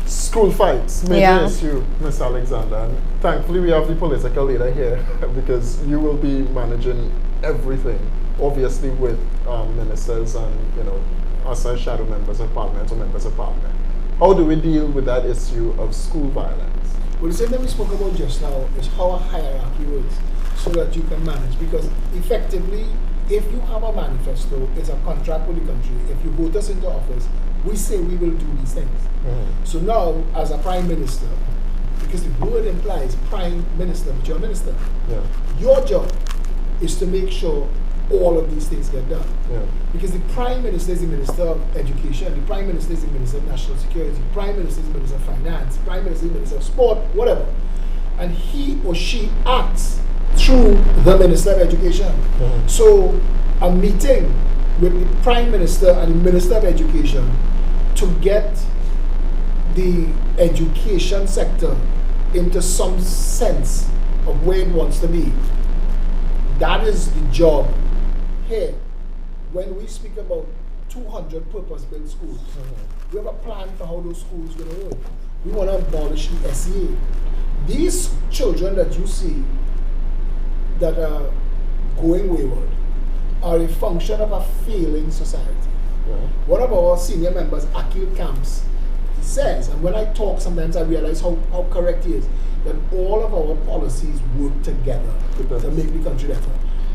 School fights, major issue, Ms. Alexander. And thankfully, we have the political leader here because you will be managing everything, obviously with ministers and, us as shadow members of parliament or members of parliament. How do we deal with that issue of school violence? Well, the same thing we spoke about just now is how a hierarchy works so that you can manage. Because effectively, if you have a manifesto, it's a contract with the country. If you vote us into office, we say we will do these things. So now, as a prime minister, because the word implies prime minister, but you're a minister, your job is to make sure all of these things get done. Because the prime minister is the minister of education, the prime minister is the minister of national security, the prime minister is the minister of finance, the prime minister is the minister of sport, whatever. And he or she acts through the minister of education. So a meeting with the prime minister and the minister of education to get the education sector into some sense of where it wants to be. That is the job. Here, when we speak about 200 purpose-built schools, we have a plan for how those schools are going to work. We want to abolish the SEA. These children that you see that are going wayward are a function of a failing society. One of our senior members, Akil Camps, he says, and when I talk sometimes I realize how correct he is, that all of our policies work together to make the country better.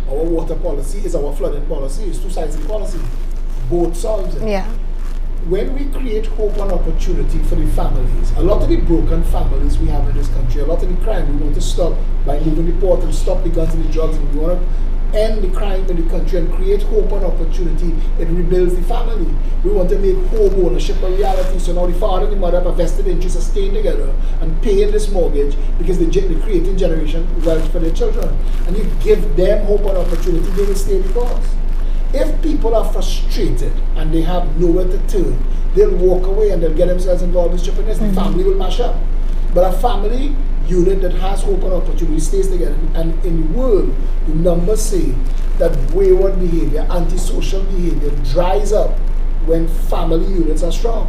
Our water policy is our flooding policy. It's two sides of the policy. Both solves it. When we create hope and opportunity for the families, a lot of the broken families we have in this country, a lot of the crime we want to stop by moving the port and stop the guns and the drugs, and we want to end the crime in the country and create hope and opportunity. It rebuilds the family. We want to make home ownership a reality, so now the father and the mother have a vested interest of staying together and paying this mortgage because they're creating generation wealth for their children. And you give them hope and opportunity, they will stay the course. If people are frustrated and they have nowhere to turn, they'll walk away and they'll get themselves involved in stupidness. The family will mash up. But a family unit that has hope and opportunity stays together. And in the world, the numbers say that wayward behavior, antisocial behavior dries up when family units are strong.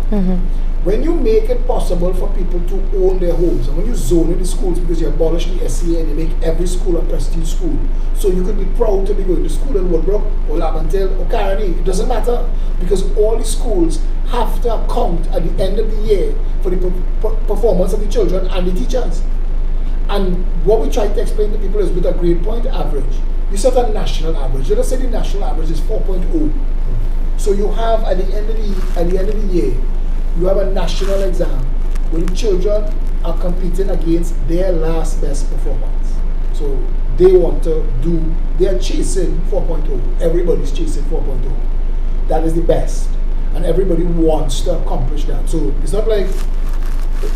When you make it possible for people to own their homes, and when you zone in the schools because you abolish the SCA and you make every school a prestige school, so you could be proud to be going to school in Woodbrook or Laventille or Caroni, it doesn't matter, because all the schools have to account at the end of the year for the performance of the children and the teachers. And what we try to explain to people is with a grade point average, you set a national average. Let us say the national average is 4.0. So you have at the end of the year, you have a national exam where the children are competing against their last best performance. So they are chasing 4.0. Everybody's chasing 4.0. That is the best. And everybody wants to accomplish that. So it's not like,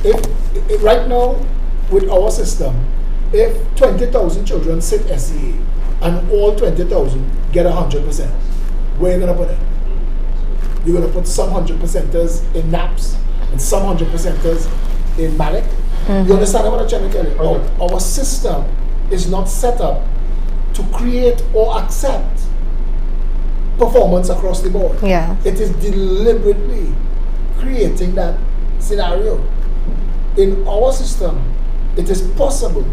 if right now with our system, if 20,000 children sit SCA and all 20,000 get 100%, where are you going to put it? You're going to put some 100%ers in NAPS and some 100%ers in Malik. You understand what I'm trying to tell you? Okay. Our system is not set up to create or accept performance across the board. Yeah. It is deliberately creating that scenario. In our system, it is possible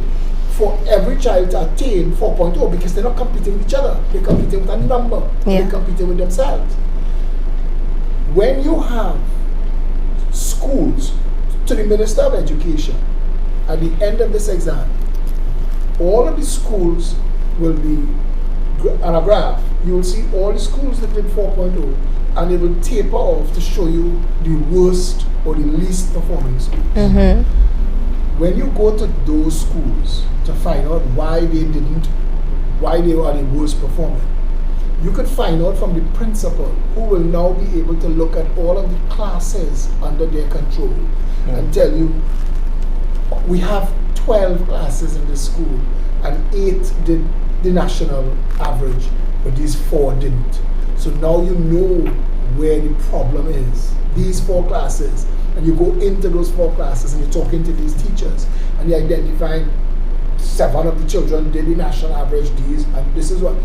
for every child to attain 4.0 because they're not competing with each other. They're competing with a number. Yeah. They're competing with themselves. When you have schools, to the Minister of Education, at the end of this exam, all of the schools will be on a graph. You will see all the schools that did 4.0 and it will taper off to show you the worst or the least performing schools. When you go to those schools to find out why they were the worst performing, you could find out from the principal, who will now be able to look at all of the classes under their control and tell you, we have 12 classes in this school and 8 did the national average, but these 4 didn't. So now you know where the problem is. These 4 classes, and you go into those 4 classes and you're talking to these teachers and you identify 7 of the children did the national average, these, and this is what.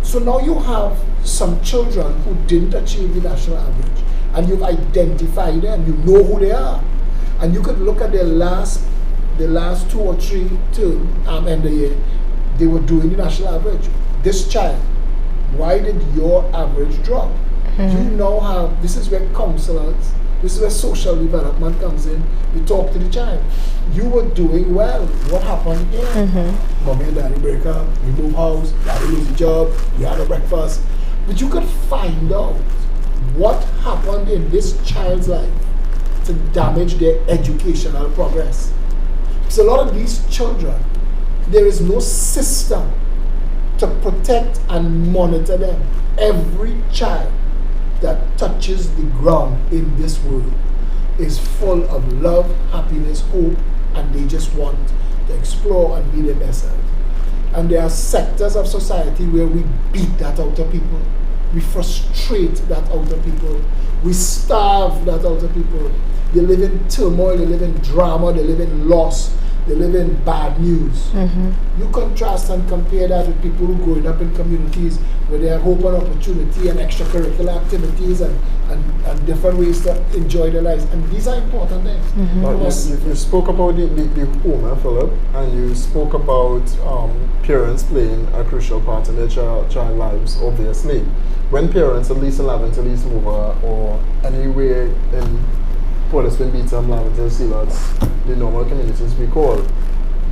So now you have some children who didn't achieve the national average, and you've identified them, you know who they are, and you could look at their last 2 or 3 terms end of the year, they were doing the national average. This child, why did your average drop? You now have, this is where counselors, this is where social development comes in. You talk to the child. You were doing well. What happened here? Mommy and daddy break up, you move house, daddy lose the job, you had a breakfast. But you could find out what happened in this child's life to damage their educational progress. So a lot of these children, there is no system to protect and monitor them. Every child that touches the ground in this world is full of love, happiness, hope, and they just want to explore and be their best self. And there are sectors of society where we beat that out of people. We frustrate that out of people. We starve that out of people. They live in turmoil, they live in drama, they live in loss, they live in bad news. You contrast and compare that with people who growing up in communities where they have hope and opportunity and extracurricular activities and different ways to enjoy their lives. And these are important things. You spoke about the home, Philip, and you spoke about parents playing a crucial part in their child lives, obviously. When parents, at least in Laventille, East Mover, or anywhere in Port of Spain, Beaton, Laventille, Sealots, the normal communities we call,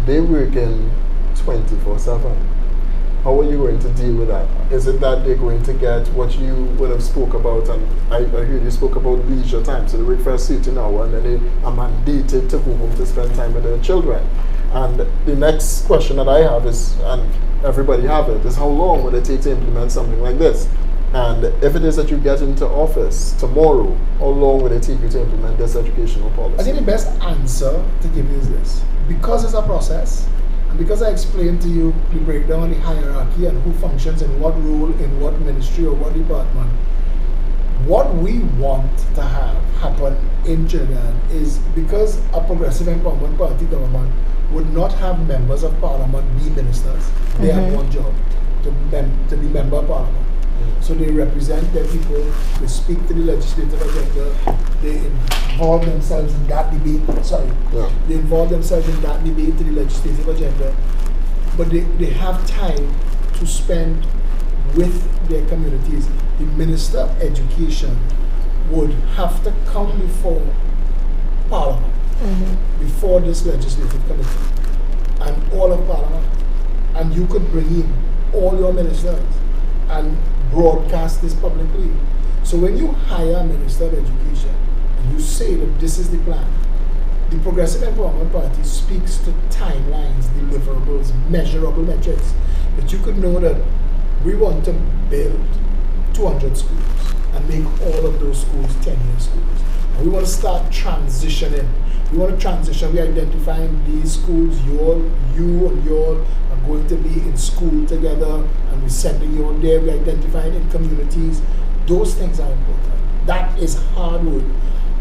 they work in 24/7. How are you going to deal with that? Is it that they're going to get what you would have spoke about, and I heard you spoke about leisure time, so they work for a certain hour and then they are mandated to go home to spend time with their children? And the next question that I have is, and everybody have it, is how long would it take to implement something like this? And if it is that you get into office tomorrow, how long will it take you to implement this educational policy? I think the best answer to give you is this. Because it's a process, and because I explained to you the breakdown of the hierarchy and who functions in what role, in what ministry or what department, what we want to have happen in Trinidad is, because a Progressive Empowerment Party government would not have members of parliament be ministers, they have one job, to be member of parliament. So they represent their people, they speak to the legislative agenda, they involve themselves in that debate, they involve themselves in that debate to the legislative agenda, but they have time to spend with their communities. The Minister of Education would have to come before Parliament, before this legislative committee, and all of Parliament, and you could bring in all your ministers and broadcast this publicly. So when you hire a Minister of Education and you say that this is the plan, the Progressive Empowerment Party speaks to timelines, deliverables, measurable metrics, that you could know that we want to build 200 schools and make all of those schools 10-year schools. And we want to start transitioning. We want to transition. We're identifying these schools, you and you are going to be in school together, and we're sending you on there. We're identifying in communities. Those things are important. That is hard work.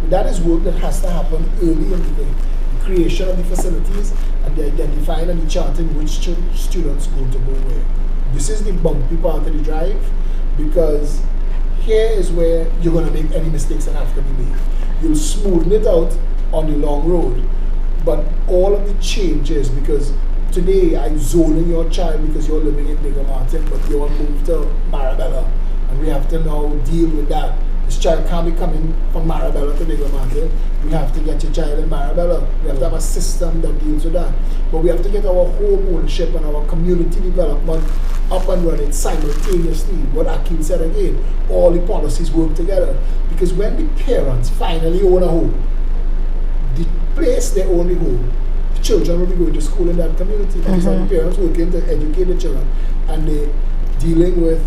But that is work that has to happen early in the day. The creation of the facilities and the identifying and the charting which students going to go where. This is the bumpy part of the drive, because here is where you're going to make any mistakes that have to be made. You'll smoothen it out on the long road, but all of the changes, because today I zone in your child because you're living in Bigger Martin, but you're moved to Marabella, and we have to now deal with that. This child can't be coming from Marabella to Bigger Martin. We have to get your child in Marabella. We have to have a system that deals with that. But we have to get our home ownership and our community development up and running simultaneously. What Akeem said again, all the policies work together. Because when the parents finally own a home, the place they own the home, the children will be going to school in that community. Because the parents working to educate the children, and they're dealing with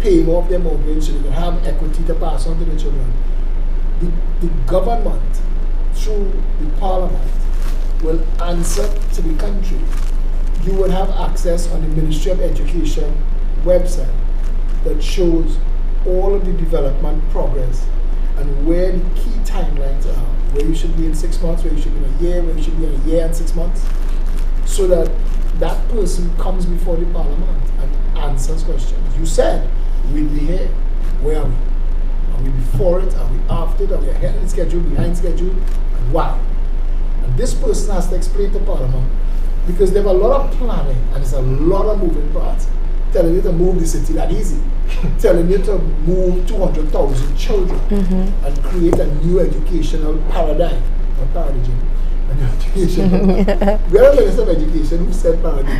paying off their mortgage so they can have equity to pass on to the children. The government, through the Parliament, will answer to the country. You will have access on the Ministry of Education website that shows all of the development progress and where the key timelines are, where you should be in 6 months, where you should be in a year, where you should be in a year and 6 months, so that that person comes before the Parliament and answers questions. You said, we'll be here. Where are we? Are we before it? Are we after it? Are we ahead of the schedule, behind schedule? And why? And this person has to explain to Parliament, because they have a lot of planning and there's a lot of moving parts. Telling you to move the city that easy. Telling you to move 200,000 children and create a new educational paradigm or paradigm. We are a Minister of Education who said paradigm.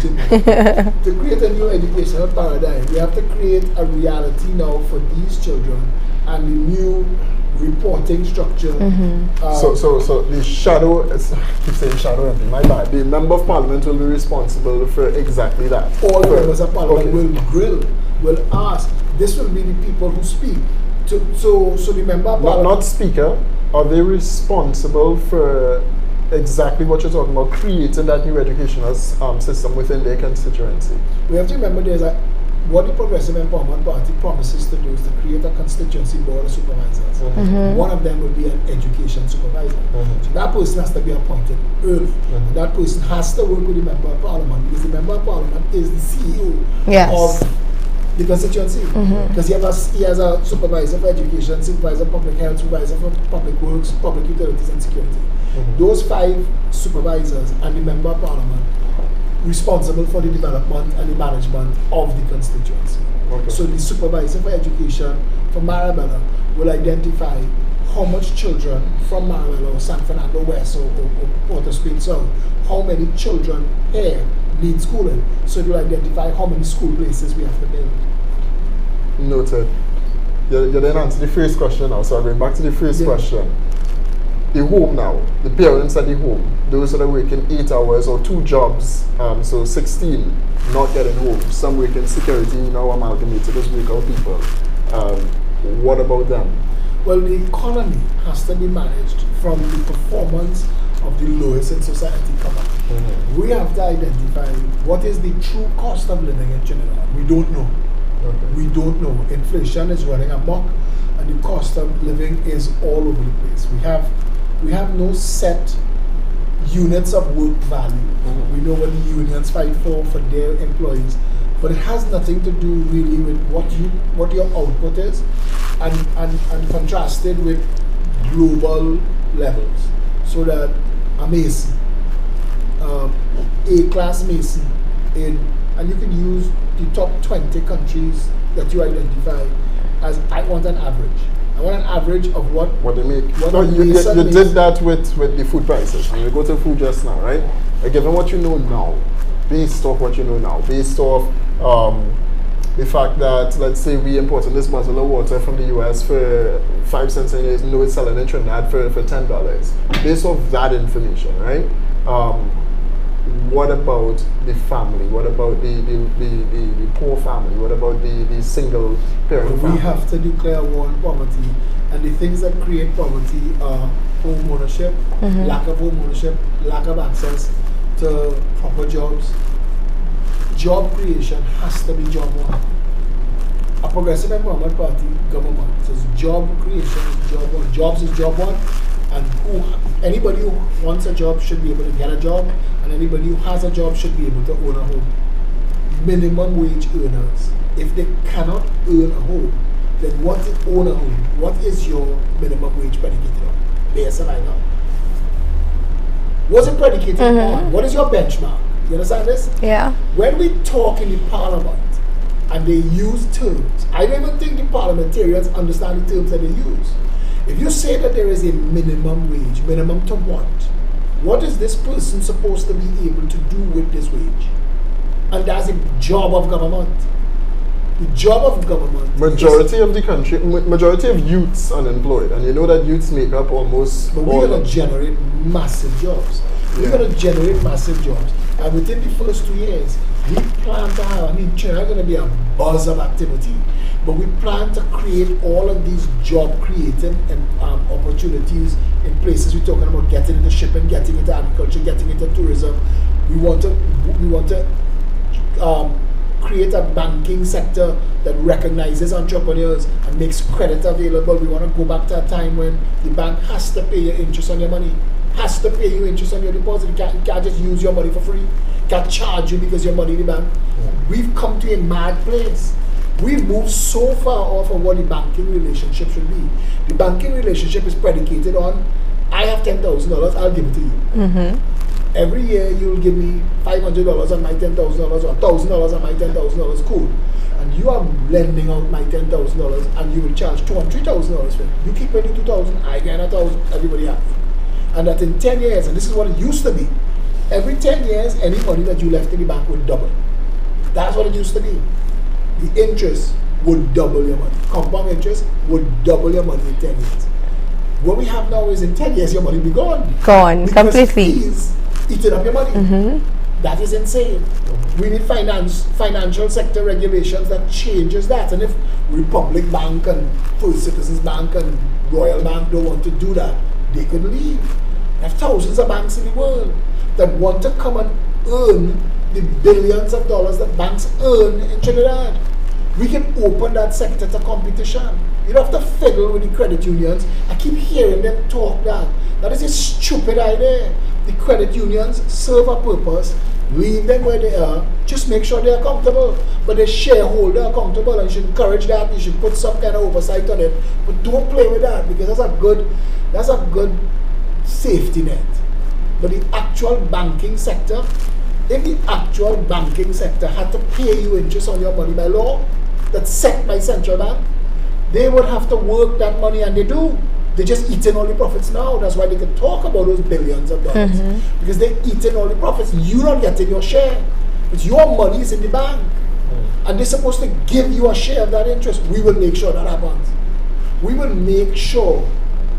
To create a new educational paradigm, we have to create a reality now for these children and the new reporting structure. So the shadow, I keep saying shadow MP, my bad. The Member of Parliament will be responsible for exactly that. All the members of Parliament will grill, will ask. This will be the people who speak. So the Member of Parliament. Not Speaker, are they responsible for exactly what you're talking about, creating that new educational system within their constituency? We have to remember what the Progressive Empowerment Party promises to do is to create a constituency board of supervisors. One of them will be an education supervisor. So that person has to be appointed early. And that person has to work with the Member of Parliament, because the Member of Parliament is the CEO of the constituency. Because he has a supervisor for education, supervisor for public health, supervisor for public works, public utilities and security. Those 5 supervisors and the Member of Parliament responsible for the development and the management of the constituency. So the supervisor for education for Marabella will identify how much children from Marabella or San Fernando West or Port of Spain South, how many children here need schooling. So it will identify how many school places we have to build. Noted. You didn't answer the first question now, so I'm going back to the first question. The home now, the parents at the home, those that are working 8 hours or 2 jobs, so 16 not getting home, some working security, now amalgamated as worker people. What about them? Well, the economy has to be managed from the performance of the lowest in society come up. We have to identify what is the true cost of living in Trinidad. We don't know. We don't know. Inflation is running amok, and the cost of living is all over the place. We have no set units of work value. We know what the unions fight for their employees. but it has nothing to do really with what your output is, and contrasted with global levels. So that a Mason, A-class Mason, and you can use the top 20 countries that you identify as, I want an average. I want an average of what they make. What you did that with the food prices. When you go to food just now, right? Given what you know now, based off what you know now, based off the fact that, let's say, we imported this bottle of water from the US for 5 cents and you know it's selling in Trinidad for $10. Based off that information, right? What about the family? What about the poor family? What about the single parent family? We have to declare war on poverty, and the things that create poverty are home ownership, lack of home ownership, lack of access to proper jobs. Job creation has to be job one. A progressive empowerment party government says job creation is job one. Jobs is job one, and anybody who wants a job should be able to get a job, and anybody who has a job should be able to own a home. Minimum wage earners, if they cannot earn a home, then what is own a home? What is your minimum wage predicated on? There's a line up. What's it predicated on? What is your benchmark? You understand this? Yeah. When we talk in the parliament and they use terms, I don't even think the parliamentarians understand the terms that they use. If you say that there is a minimum wage, minimum to what? What is this person supposed to be able to do with this wage? And that's a job of government. The job of government. Majority of the country, majority of youths unemployed, and you know that youths make up almost. But we're going to generate massive jobs. We're going to generate massive jobs. And within the first 2 years, we plan to have, I mean, China is going to be a buzz of activity, but we plan to create all of these job creating and opportunities in places. We're talking about getting into shipping, getting into agriculture, getting into tourism. We want to create a banking sector that recognizes entrepreneurs and makes credit available. We want to go back to a time when the bank has to pay you interest on your money, has to pay you interest on your deposit. You can't just use your money for free. Can't charge you because your money in the bank. We've come to a mad place. We've moved so far off of what the banking relationship should be. The banking relationship is predicated on, I have $10,000, I'll give it to you. Every year you'll give me $500 on my $10,000 or $1,000 on my $10,000, cool. And you are lending out my $10,000 and you will charge $2,000, $3,000 for it. You keep paying $2,000, I get $1,000, everybody happy. And that in 10 years, and this is what it used to be, every 10 years, any money that you left in the bank would double. That's what it used to be. The interest would double your money. Compound interest would double your money in 10 years. What we have now is in 10 years, your money will be gone. Gone, because completely. fees eating up your money. That is insane. We need financial sector regulations that changes that. And if Republic Bank and First Citizens Bank and Royal Bank don't want to do that, they could leave. There are thousands of banks in the world that want to come and earn the billions of dollars that banks earn in Trinidad. We can open that sector to competition. You don't have to fiddle with the credit unions. I keep hearing them talk that. That is a stupid idea. The credit unions serve a purpose. Leave them where they are. Just make sure they are accountable. But the shareholder accountable, and you should encourage that. You should put some kind of oversight on it. But don't play with that, because that's a good safety net. But the actual banking sector, if the actual banking sector had to pay you interest on your money by law, that's set by central bank, they would have to work that money, and they do. They're just eating all the profits now. That's why they can talk about those billions of dollars. Because they're eating all the profits. You're not getting your share. But your money is in the bank. And they're supposed to give you a share of that interest. We will make sure that happens. We will make sure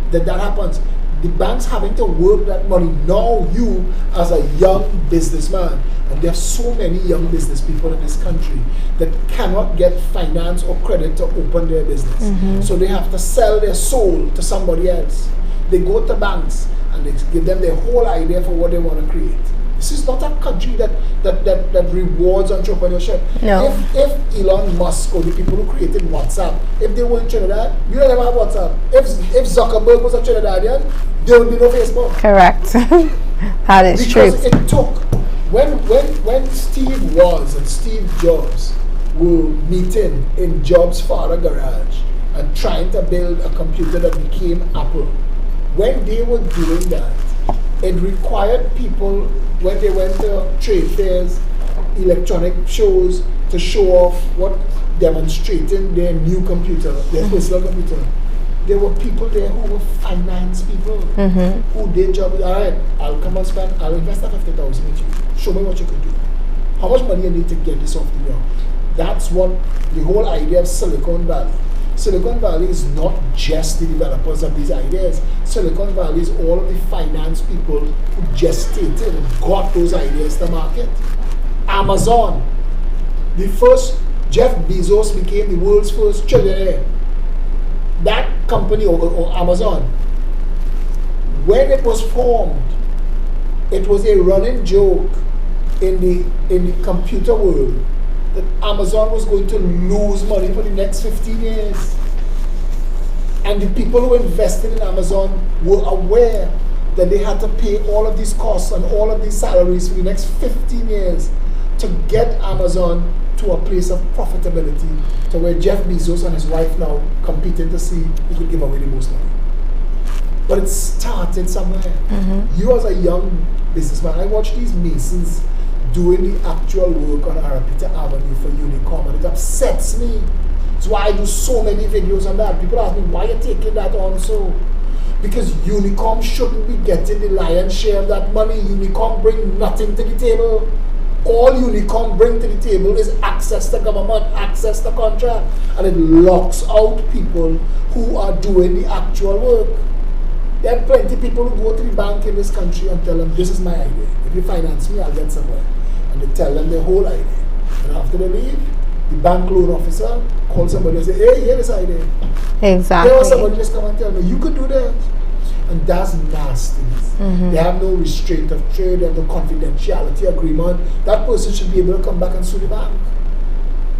that happens. The bank's having to work that money. Now you, as a young businessman, and there are so many young business people in this country that cannot get finance or credit to open their business. So they have to sell their soul to somebody else. They go to banks and they give them their whole idea for what they want to create. This is not a country that rewards entrepreneurship. No. If Elon Musk or the people who created WhatsApp, if they were in Trinidad, you don't ever have WhatsApp. If Zuckerberg was a Trinidadian, there would be no Facebook. Correct. That is true. Because it took When Steve Woz and Steve Jobs were meeting in Jobs' father garage and trying to build a computer that became Apple, when they were doing that, it required people, when they went to trade fairs, electronic shows, to show off what, demonstrating their new computer, their personal computer. There were people there who were finance people, who their job was, all right, I'll come and spend, I'll invest that 50,000 with you. Show me what you could do. How much money you need to get this off the ground? That's what the whole idea of Silicon Valley. Silicon Valley is not just the developers of these ideas. Silicon Valley is all of the finance people who gestated and got those ideas to market. Amazon, the first, Jeff Bezos became the world's first trillionaire. That company, or Amazon, when it was formed, it was a running joke in the computer world that Amazon was going to lose money for the next 15 years. And the people who invested in Amazon were aware that they had to pay all of these costs and all of these salaries for the next 15 years to get Amazon to a place of profitability, to where Jeff Bezos and his wife now competing to see who could give away the most money. But it started somewhere. You as a young businessman, I watch these Masons doing the actual work on Arapita Avenue for Unicom, and it upsets me. That's why I do so many videos on that. People ask me, why are you taking that on so? Because Unicom shouldn't be getting the lion's share of that money. Unicom bring nothing to the table. All Unicom bring to the table is access to government, access to contract, and it locks out people who are doing the actual work. There are plenty of people who go to the bank in this country and tell them, this is my idea. If you finance me, I'll get somewhere. And they tell them their whole idea. And after they leave, the bank loan officer calls somebody and says, hey, here's this idea. Exactly. There was somebody just come and tell me, you could do that. And that's nasty. They have no restraint of trade, they have no confidentiality agreement. That person should be able to come back and sue the bank.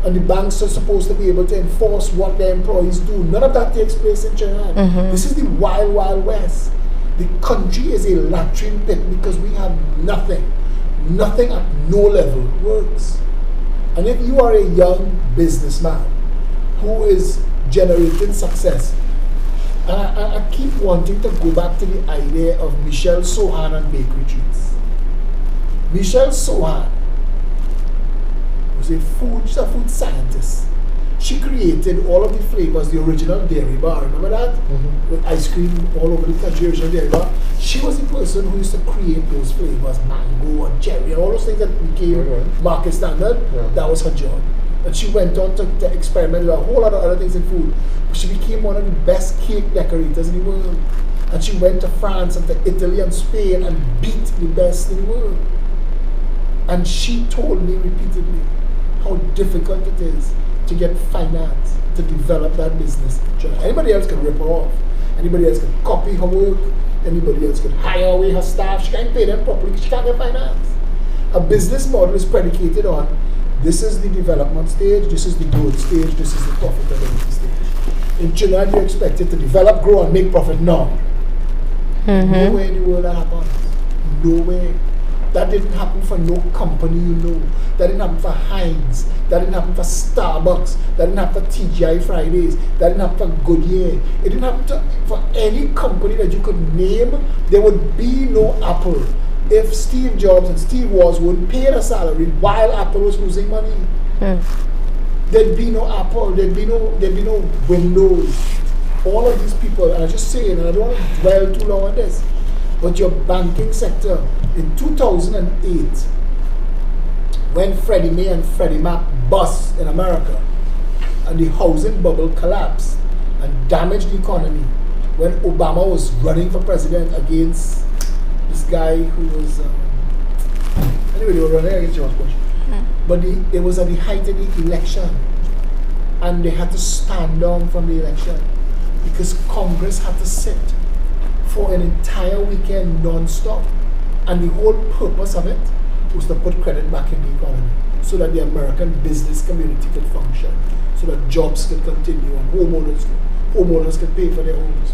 And the banks are supposed to be able to enforce what their employees do. None of that takes place in Trinidad. This is the wild, wild west. The country is a latrine pit because we have nothing. Nothing at no level works. And if you are a young businessman who is generating success, and I keep wanting to go back to the idea of Michelle Sohan and bakery treats. Michelle Sohan was a food scientist. She created all of the flavors, the original dairy bar. Remember that? With ice cream all over the country, original dairy bar. She was the person who used to create those flavors, mango and cherry, and all those things that became market standard. That was her job. And she went on to experiment with a whole lot of other things in food. But she became one of the best cake decorators in the world. And she went to France and to Italy and Spain and beat the best in the world. And she told me repeatedly how difficult it is to get finance to develop that business. Anybody else can rip her off. Anybody else can copy her work. Anybody else can hire away her staff. She can't pay them properly. She can't get finance. A business model is predicated on this is the development stage, this is the growth stage, this is the profitability stage. In Trinidad, you're expected to develop, grow, and make profit now. Nowhere in the world that happens. Nowhere. That didn't happen for no company you know. That didn't happen for Heinz. That didn't happen for Starbucks. That didn't happen for TGI Fridays. That didn't happen for Goodyear. It didn't happen for any company that you could name. There would be no Apple if Steve Jobs and Steve Woz wouldn't pay a salary while Apple was losing money. There'd be no Apple, there'd be no Windows. All of these people, and I'm just saying, and I don't want to dwell too long on this, but your banking sector in 2008, when Freddie Mae and Freddie Mac bust in America, and the housing bubble collapsed and damaged the economy, when Obama was running for president against this guy who was, anyway, they were running against George Bush. But it was at the height of the election, and they had to stand down from the election because Congress had to sit for an entire weekend non-stop. And the whole purpose of it was to put credit back in the economy so that the American business community could function, so that jobs could continue and homeowners could pay for their homes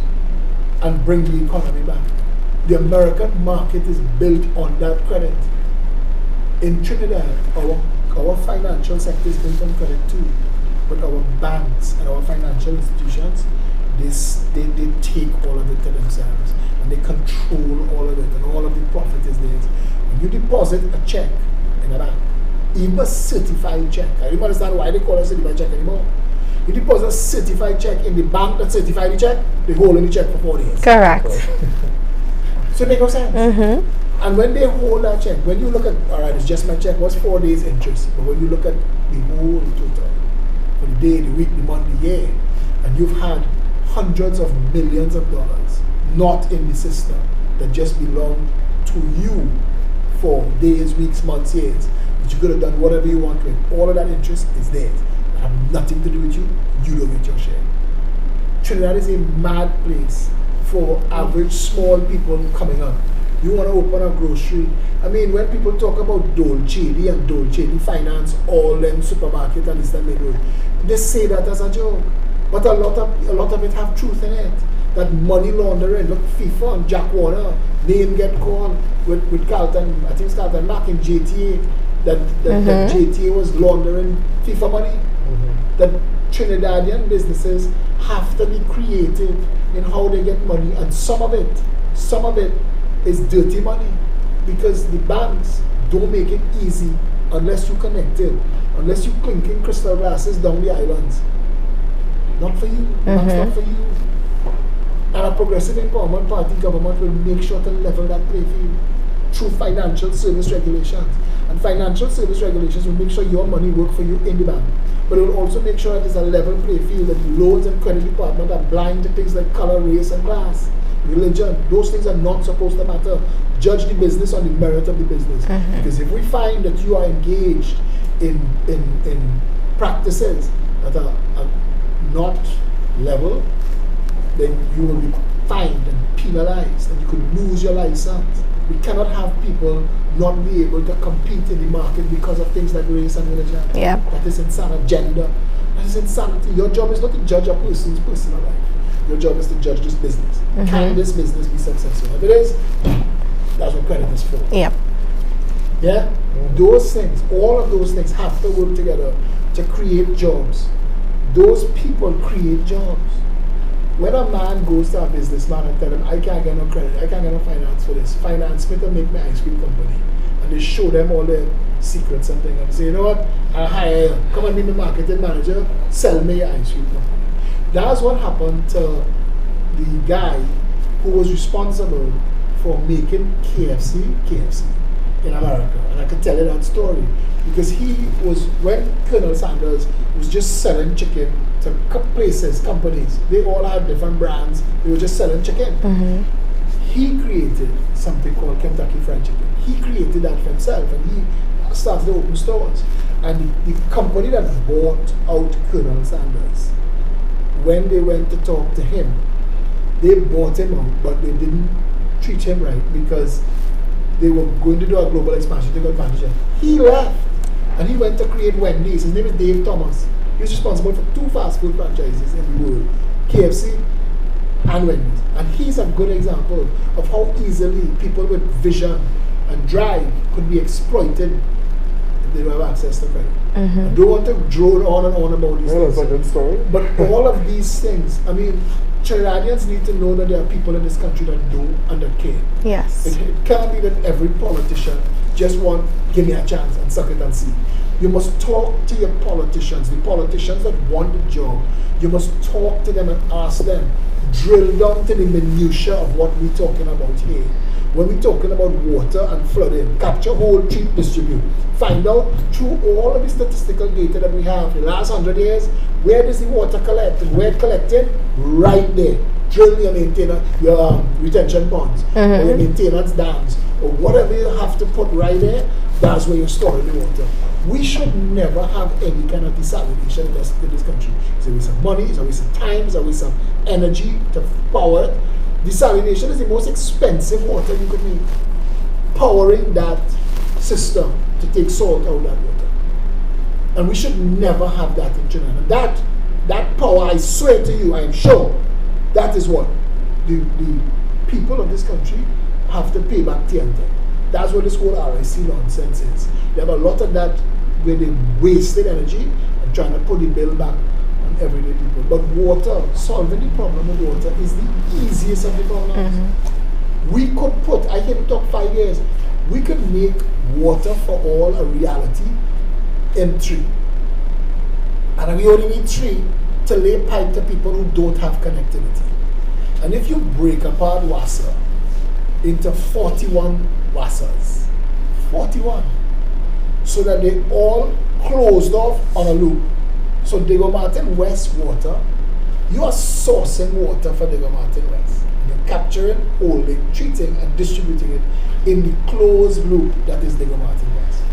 and bring the economy back. The American market is built on that credit. In Trinidad, our financial sector is built on credit too, but our banks and our financial institutions, they take all of it to themselves, and they control all of it, and all of the profit is theirs. When you deposit a check in a bank, even a certified check, I don't understand why they call it a certified check anymore. You deposit a certified check in the bank that certified the check, they hold on the check for 4 days. Correct. So it makes no sense. Mm-hmm. And when they hold that check, when you look at, all right, it's just my check, what's 4 days interest? But when you look at the whole total, for the day, the week, the month, the year, and you've had hundreds of millions of dollars not in the system that just belong to you for days, weeks, months, years, that you could have done whatever you want with, all of that interest is theirs. That have nothing to do with you, you don't get your share. Trinidad is a mad place for average small people coming up. You want to open a grocery. I mean, when people talk about Dolce and Dolce Finance, all them supermarket and this and that, they say that as a joke. But a lot of it have truth in it. That money laundering, look, FIFA and Jack Warner, name get called with Carlton, I think it's Carlton Mack in JTA, that JTA was laundering FIFA money. That Trinidadian businesses have to be creative in how they get money, and some of it is dirty money, because the banks don't make it easy unless you connect it, unless you clinking crystal glasses down the islands. Not for you. That's not for you. And a progressive empowerment party government will make sure to level that play field through financial service regulations. And financial service regulations will make sure your money work for you in the bank. But it will also make sure that there's a level play field, that the loans and credit department are blind to things like color, race, and class, religion. Those things are not supposed to matter. Judge the business on the merit of the business. Because if we find that you are engaged in practices that are not level, then you will be fined and penalized, and you could lose your license. We cannot have people not be able to compete in the market because of things like race and religion. Yep. That is insanity. Gender. That is insanity. Your job is not to judge a person's personal life. Your job is to judge this business. Can this business be successful? If it is, that's what credit is for. Yep. Yeah? Those things, all of those things have to work together to create jobs. Those people create jobs. When a man goes to a businessman and tell him, I can't get no credit, I can't get no finance for this, finance me to make my ice cream company. And they show them all their secrets and things, and they say, you know what, I'll hire you, come and be my marketing manager, sell me your ice cream company. That's what happened to the guy who was responsible for making KFC in America. And I can tell you that story because he was, when Colonel Sanders was just selling chicken to places, companies, they all had different brands, they were just selling chicken. He created something called Kentucky Fried Chicken. He created that for himself, and he started to open stores. And the company that bought out Colonel Sanders, when they went to talk to him, they bought him out, but they didn't treat him right because they were going to do a global expansion to take advantage of him. He left, and he went to create Wendy's. His name is Dave Thomas. He was responsible for 2 fast food franchises in the world, KFC and Wendy's. And he's a good example of how easily people with vision and drive could be exploited if they don't have access to credit. I don't want to drone on and on about these things. That's a good story. But all of these things, I mean, Trinidadians need to know that there are people in this country that know and that care. Yes. It can't be that every politician just want, give me a chance and suck it and see. You must talk to your politicians, the politicians that want the job. You must talk to them and ask them, drill down to the minutiae of what we're talking about here. When we're talking about water and flooding, capture, hold, treat, distribute. Find out through all of the statistical data that we have the last 100 years, where does the water collect and where it collected? Right there. Drill your maintenance, your retention ponds, or your maintenance dams, or whatever you have to put right there, that's where you're storing the water. We should never have any kind of desalination in this country. It's a waste of money, it's a waste of time, it's a waste of energy to power it. Desalination is the most expensive water you could make. Powering that system to take salt out of that water. And we should never have that in Trinidad. And that power, I swear to you, I am sure, that is what the people of this country have to pay back TNT. That's what this whole RIC nonsense is. They have a lot of that where they wasted energy and trying to put the bill back on everyday people. But water, solving the problem of water is the easiest of the problems. We could put, I can talk 5 years, we could make water for all a reality in 3. And we only need 3 to lay pipe to people who don't have connectivity. And if you break apart WASA into 41 WASAs, 41, so that they all closed off on a loop. So Diego Martin West water, you are sourcing water for Diego Martin West. You're capturing, holding, treating, and distributing it in the closed loop that is Diego Martin West.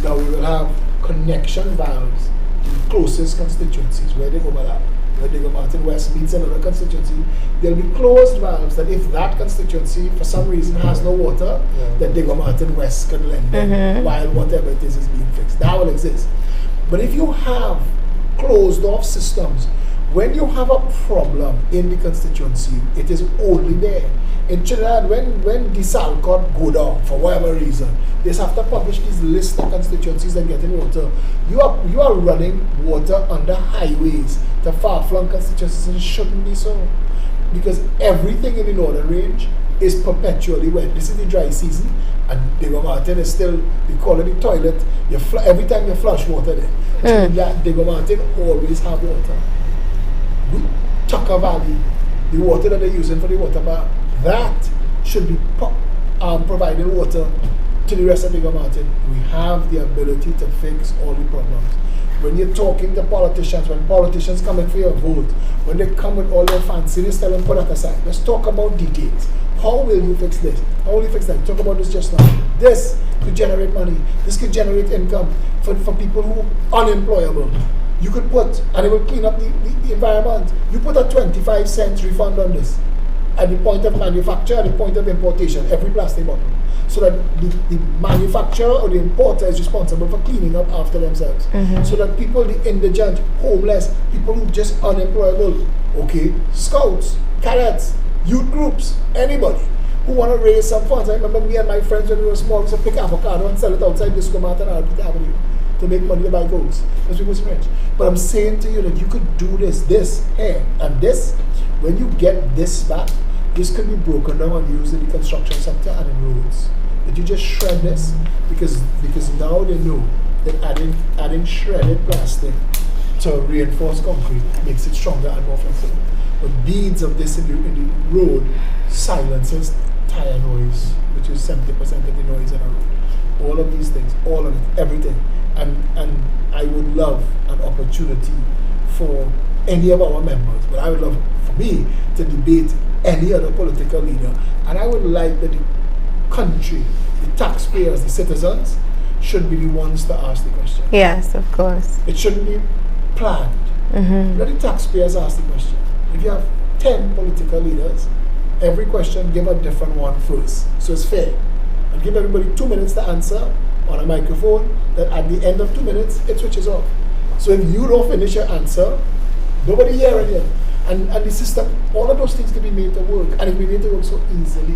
Now we will have connection valves in the closest constituencies where they overlap. Where Diego Martin West meets another constituency, there'll be closed valves that if that constituency for some reason has no water, that Diego Martin West can lend them while whatever it is being fixed. That will exist. But if you have closed off systems, when you have a problem in the constituency, it is only there. In Trinidad, when DeSalcott go down for whatever reason, they have to publish these lists of constituencies that get in water. You are running water under highways to far-flung constituencies, and it shouldn't be so. Because everything in the northern range is perpetually wet. This is the dry season, and Diego Martin is still, we call it the toilet. Every time you flush water there, Diego Martin always have water. Tucker Valley, the water that they're using for the water bar, that should be providing water to the rest of Diego Martin. We have the ability to fix all the problems. When you're talking to politicians, when politicians come in for your vote, when they come with all their fanciness, tell them put that aside. Let's talk about details. How will you fix this? How will you fix that? Talk about this just now. This could generate money. This could generate income for people who are unemployable. You could put, and it will clean up the environment. You put a 25 cents refund on this at the point of manufacture, at the point of importation, every plastic bottle. So that the manufacturer or the importer is responsible for cleaning up after themselves. So that people, the indigent, homeless, people who just unemployable, okay, scouts, cadets, youth groups, anybody who want to raise some funds. I remember me and my friends when we were small, we used to pick avocado and sell it outside Disco Mart and Albert Avenue to make money to buy goats, because we was rich. But I'm saying to you that you could do this here, and this, when you get this back, this could be broken down and used in the construction sector and in roads. That you just shred this, because now they know that adding shredded plastic to reinforced concrete makes it stronger and more flexible. But beads of this in the road silences tire noise, which is 70% of the noise in a road. All of these things, all of it, everything. And I would love an opportunity for any of our members, but I would love for me to debate any other political leader. And I would like that the country, the taxpayers, the citizens, should be the ones to ask the question. Yes, of course. It shouldn't be planned. Let the taxpayers ask the question. If you have 10 political leaders, every question, give a different one first. So it's fair. And give everybody 2 minutes to answer on a microphone, that at the end of 2 minutes, it switches off. So if you don't finish your answer, nobody hearing you. And the system, all of those things can be made to work. And it can be made to work so easily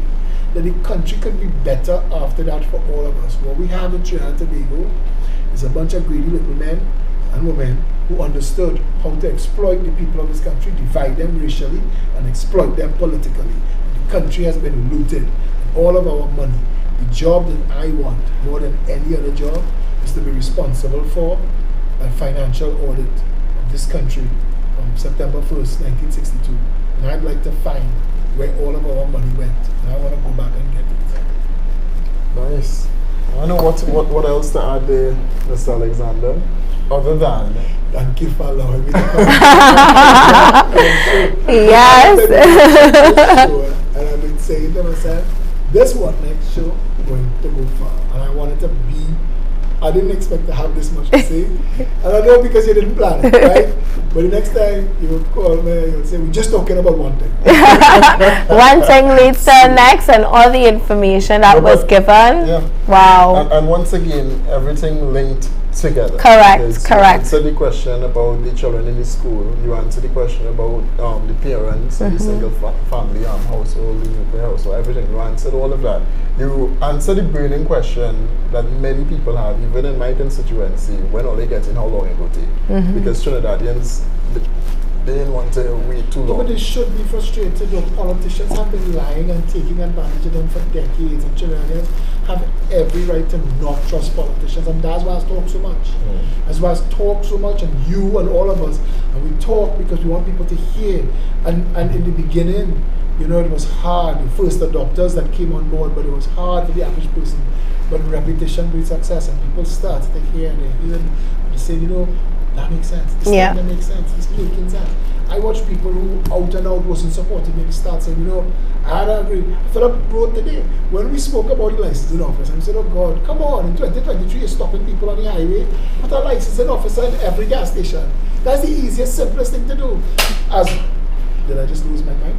that the country could be better after that for all of us. What we have in Trinidad and Tobago is a bunch of greedy little men and women who understood how to exploit the people of this country, divide them racially, and exploit them politically. And the country has been looted. All of our money. The job that I want more than any other job is to be responsible for a financial audit of this country from September 1st, 1962. And I'd like to find where all of our money went. And I want to go back and get it. Nice. I know what else to add there, Mr. Alexander, other than thank you for allowing me to come. Yes. And I've been saying to myself, this next show going to go far, and I wanted to be. I didn't expect to have this much to say, and I know because you didn't plan it, right? But the next time you would call me, you'll say we're just talking about one thing. One thing leads to the next, and all the information that was given. Yeah. Wow. And once again, everything linked together. Correct, Because correct. You answered the question about the children in the school. You answered the question about the parents in the single family household, the nuclear household, everything. You answered all of that. You answered the burning question that many people have, even in my constituency, when are they getting how long it will take? Because Trinidadians, they didn't want to wait too long. But they should be frustrated. Your politicians have been lying and taking advantage of them for decades, and Trinidadians have every right to not trust politicians, and that's why I talk so much. That's why I talk so much, and you and all of us, and we talk because we want people to hear. And in the beginning, you know, it was hard. The first adopters that came on board, but it was hard for the average person. But repetition breeds success, and people start to hear and they hear and they say, you know, that makes sense. This thing that makes sense. It's making sense. I watch people who out and out wasn't supporting me. They start saying, you know, I don't agree. Philip wrote today when we spoke about the licensing office, and we said, oh God, come on, in 2023 you're stopping people on the highway. Put a licensing officer in every gas station. That's the easiest, simplest thing to do. Did I just lose my mic?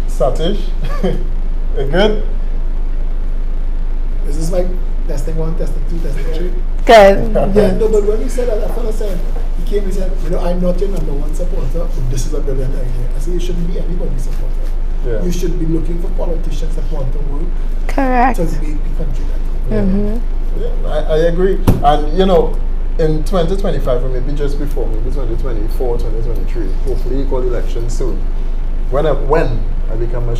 Satish, good? Is this mic? Testing 1, testing 2, testing 3. Good. Yeah, no, but when we said that, a fellow said, he came and said, you know, I'm not your number one supporter, but this is a brilliant idea. I said, you shouldn't be anybody's supporter. Yeah. You should be looking for politicians that want to work Correct. to make the country better. Yeah, I agree. And, you know, in 2025, or maybe just before, maybe 2024, 2023, hopefully equal election soon, when I become a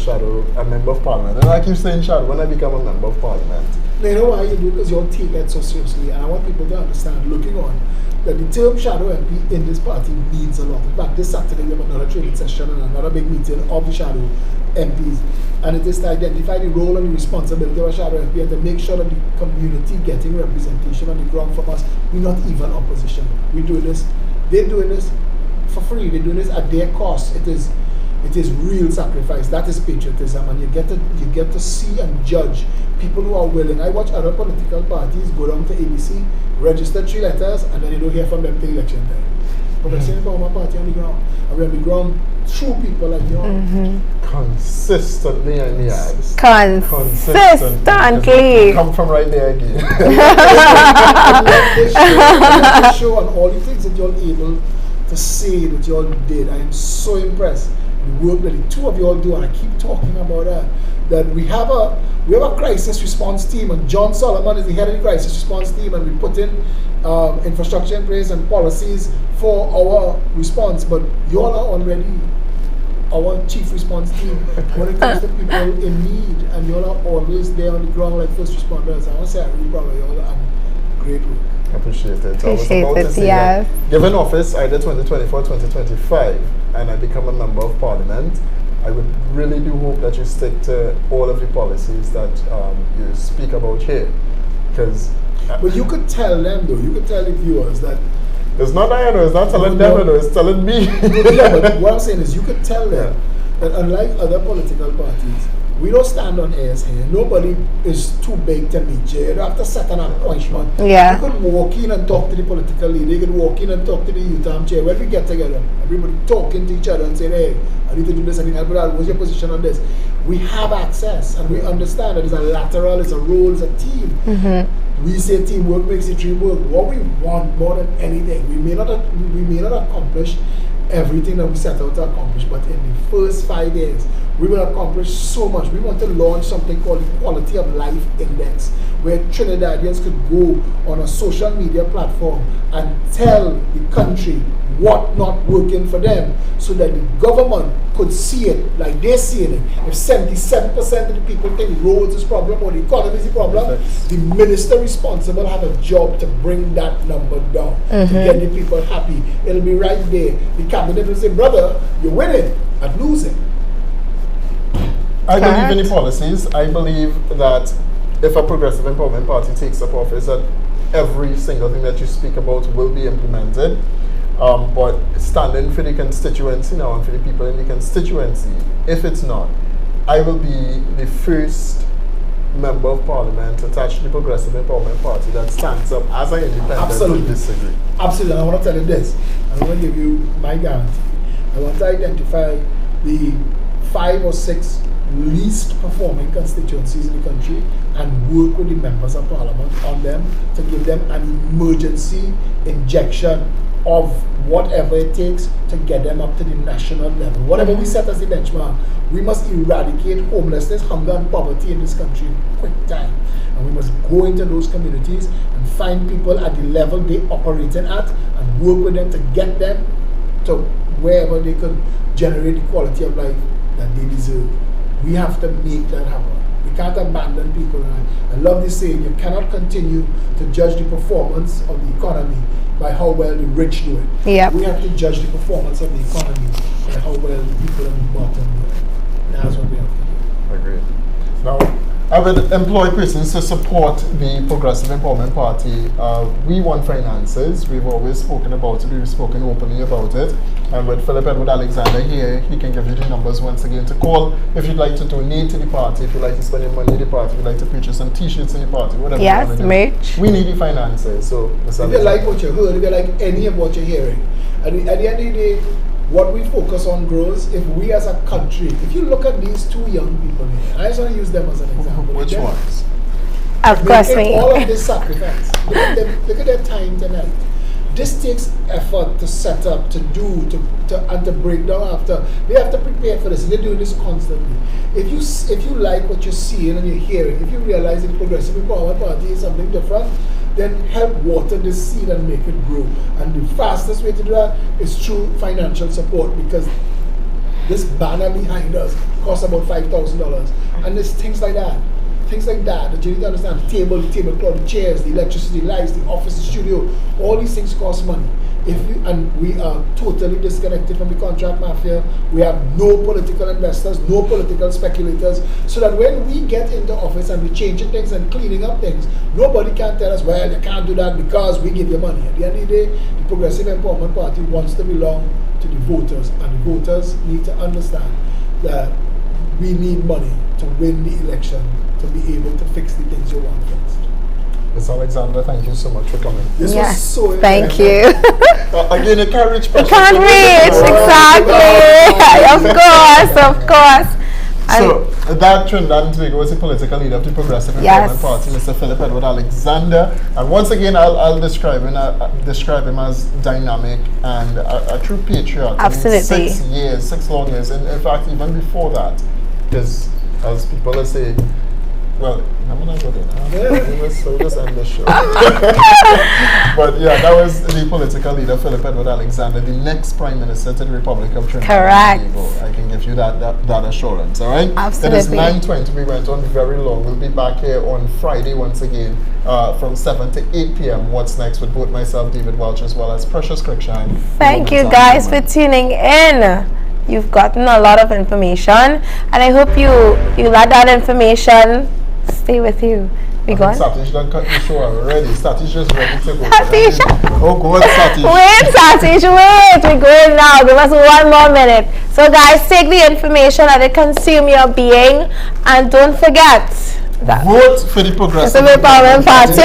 member of parliament, and I keep saying shadow, when I become a member of parliament. You know why you do? Because you all take that so seriously, and I want people to understand, looking on, that the term shadow MP in this party means a lot. In fact, this Saturday we have another training session and another big meeting of the shadow MPs, and it is to identify the role and the responsibility of a shadow MP and to make sure that the community getting representation on the ground from us. We're not even opposition. We're doing this. They're doing this for free. They're doing this at their cost. It is real sacrifice. That is patriotism, and you get to see and judge people who are willing. I watch other political parties go down to ABC, register 3 letters, and then you don't hear from them till election time. But I'm saying about my party on the ground, and we're on the ground through people like you. Consistently in the ads. Consistently. Come from right there again. this show and all the things that you're able to say that you all did. I am so impressed. The work that the two of you all do, and I keep talking about that we have a crisis response team, and John Solomon is the head of the crisis response team, and we put in infrastructure in place and policies for our response. But you all are already our chief response team when it comes to people in need, and you all are always there on the ground like first responders. I want to say I'm really proud of you all, and great work. Appreciate it. Appreciate I was about to say yes. that given office either 2024 2025 and I become a member of parliament, I would really do hope that you stick to all of the policies that you speak about here. Because but you could tell them though, you could tell the viewers that it's not I know, it's not telling them, it's telling me. Yeah, but what I'm saying is you could tell them that unlike other political parties, we don't stand on airs here. Nobody is too big to meet you. You don't have to set an appointment. Yeah. You could walk in and talk to the political leader. You could walk in and talk to the youth chair. When we get together, everybody talking to each other and saying, hey, I need to do this, I need help with that. What's your position on this? We have access and we understand that it's a lateral, it's a role, it's a team. We say teamwork makes the dream work. What we want more than anything, we may not accomplish everything that we set out to accomplish, but in the first 5 years, we will accomplish so much. We want to launch something called the Quality of Life Index, where Trinidadians could go on a social media platform and tell the country what not working for them, so that the government could see it like they're seeing it. If 77% of the people think roads is problem or the economy is the problem, the minister responsible have a job to bring that number down, to get the people happy. It'll be right there. The cabinet will say, brother, you're winning and losing. I believe in the policies. I believe that if a progressive empowerment party takes up office, that every single thing that you speak about will be implemented. But standing for the constituency now and for the people in the constituency, if it's not, I will be the first member of parliament attached to the Progressive Empowerment Party that stands up as an independent. Absolutely. Disagree. Absolutely. And I want to tell you this. I'm going to give you my guarantee. I want to identify the 5 or 6 least performing constituencies in the country and work with the members of parliament on them to give them an emergency injection of whatever it takes to get them up to the national level. Whatever we set as the benchmark, we must eradicate homelessness, hunger and poverty in this country in quick time. And we must go into those communities and find people at the level they operating at and work with them to get them to wherever they can generate the quality of life that they deserve. We have to make that happen. We can't abandon people. And I love this saying, you cannot continue to judge the performance of the economy by how well the rich do it. Yep. We have to judge the performance of the economy by how well the people at the bottom do it. That's what we have to do. Agreed. Now, I would employ persons to support the Progressive Empowerment Party. We want finances. We've always spoken about it. We've spoken openly about it. And with Philip Edward Alexander here, he can give you the numbers once again to call if you'd like to donate to the party, if you'd like to spend your money in the party, if you'd like to purchase some t-shirts in the party, whatever. Yes, you want to merch. do. We need the finances. So, Mr. If you like what you heard, if you like any of what you're hearing, at the end of the day, what we focus on grows. If we as a country, if you look at these two young people here, I just want to use them as an example. Which ones? Of course, Making all of this sacrifice. Look at them, look at their time tonight. This takes effort to set up, to do, and to break down after. They have to prepare for this. They're doing this constantly. If you like what you're seeing and you're hearing, if you realize that the Progressive Empowerment Party is something different, then help water this seed and make it grow. And the fastest way to do that is through financial support, because this banner behind us costs about $5,000. And there's things like that. Things like that you need to understand. The tablecloth, the chairs, the electricity, lights, the office, the studio, all these things cost money. And we are totally disconnected from the contract mafia. We have no political investors, no political speculators, so that when we get into office and we're changing things and cleaning up things, nobody can tell us, well, you can't do that because we give you money. At the end of the day, the Progressive Empowerment Party wants to belong to the voters, and the voters need to understand that we need money to win the election, to be able to fix the things you want fixed. Ms. Alexander, thank you so much for coming. This was so thank you. Again, you can't reach You Precious. can't reach, exactly. Of course. So that Trinidad and Tobago was a political leader of the Progressive Empowerment Party, Mr. Philip Edward Alexander. And once again, I'll describe him as dynamic and a true patriot. Absolutely. 6 long years. And in fact, even before that, because as people are saying, well, I'm not going to so just end the show. But yeah, that was the political leader, Philip Edward Alexander, the next Prime Minister to the Republic of Trinidad Correct. and Tobago. I can give you that assurance, all right? Absolutely. It is 9:20. We went on very long. We'll be back here on Friday once again from 7 to 8 p.m. What's next with both myself, David Welch, as well as Precious Cruikshank. Thank you guys for tuning in. You've gotten a lot of information, and I hope you let that information stay with you. We gone? Satish done cut the show already. Satish just ready to go. Satish. Oh, go on, Satish. Wait, Satish, wait. We're going now. Give us 1 more minute. So, guys, take the information and it consume your being. And don't forget that. Vote for the Progressive Empowerment Party.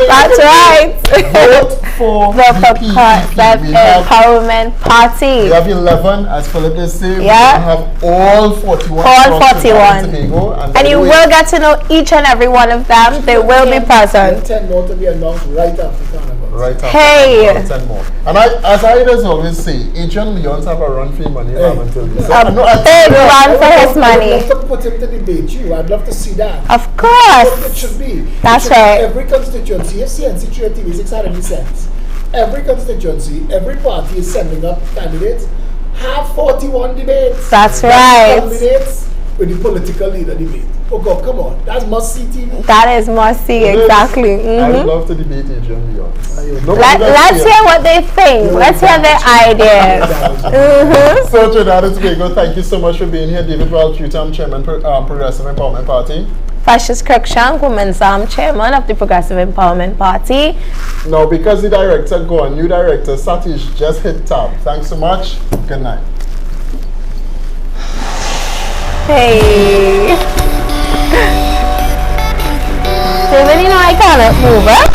That's right. Vote for the Progressive Empowerment Party. We have 11, as Philip is saying. Yeah. We have all 41. All 41. Tobago, and you will get to know each and every one of them. They will be present. 10 more to be announced right after Carnival. Right after. Hey. 10 more. And as I always say, Adrian Leons have a run for your money. A big run for his money. I'd love to put him to debate you. I'd love to see that. Of course. It should be. That's right. Every constituency, you see, NC3 TV 600 cents. Every constituency, every party is sending up candidates. Have 41 debates. That's right. Candidates with the political leader debate. Oh God, come on. That's must-see TV. That is must-see, exactly. I would love to debate Adrian Leons. Let's hear what they think. Let's hear their ideas. So, Trinidad and Tobago, thank you so much for being here. David Welch, Chairman, Progressive Empowerment Party. Precious Cruikshank, Women's Chairman of the Progressive Empowerment Party. Now, because the director gone, new director, Satish, just hit tab. Thanks so much. Good night. Hey. David, you know I cannot move, huh?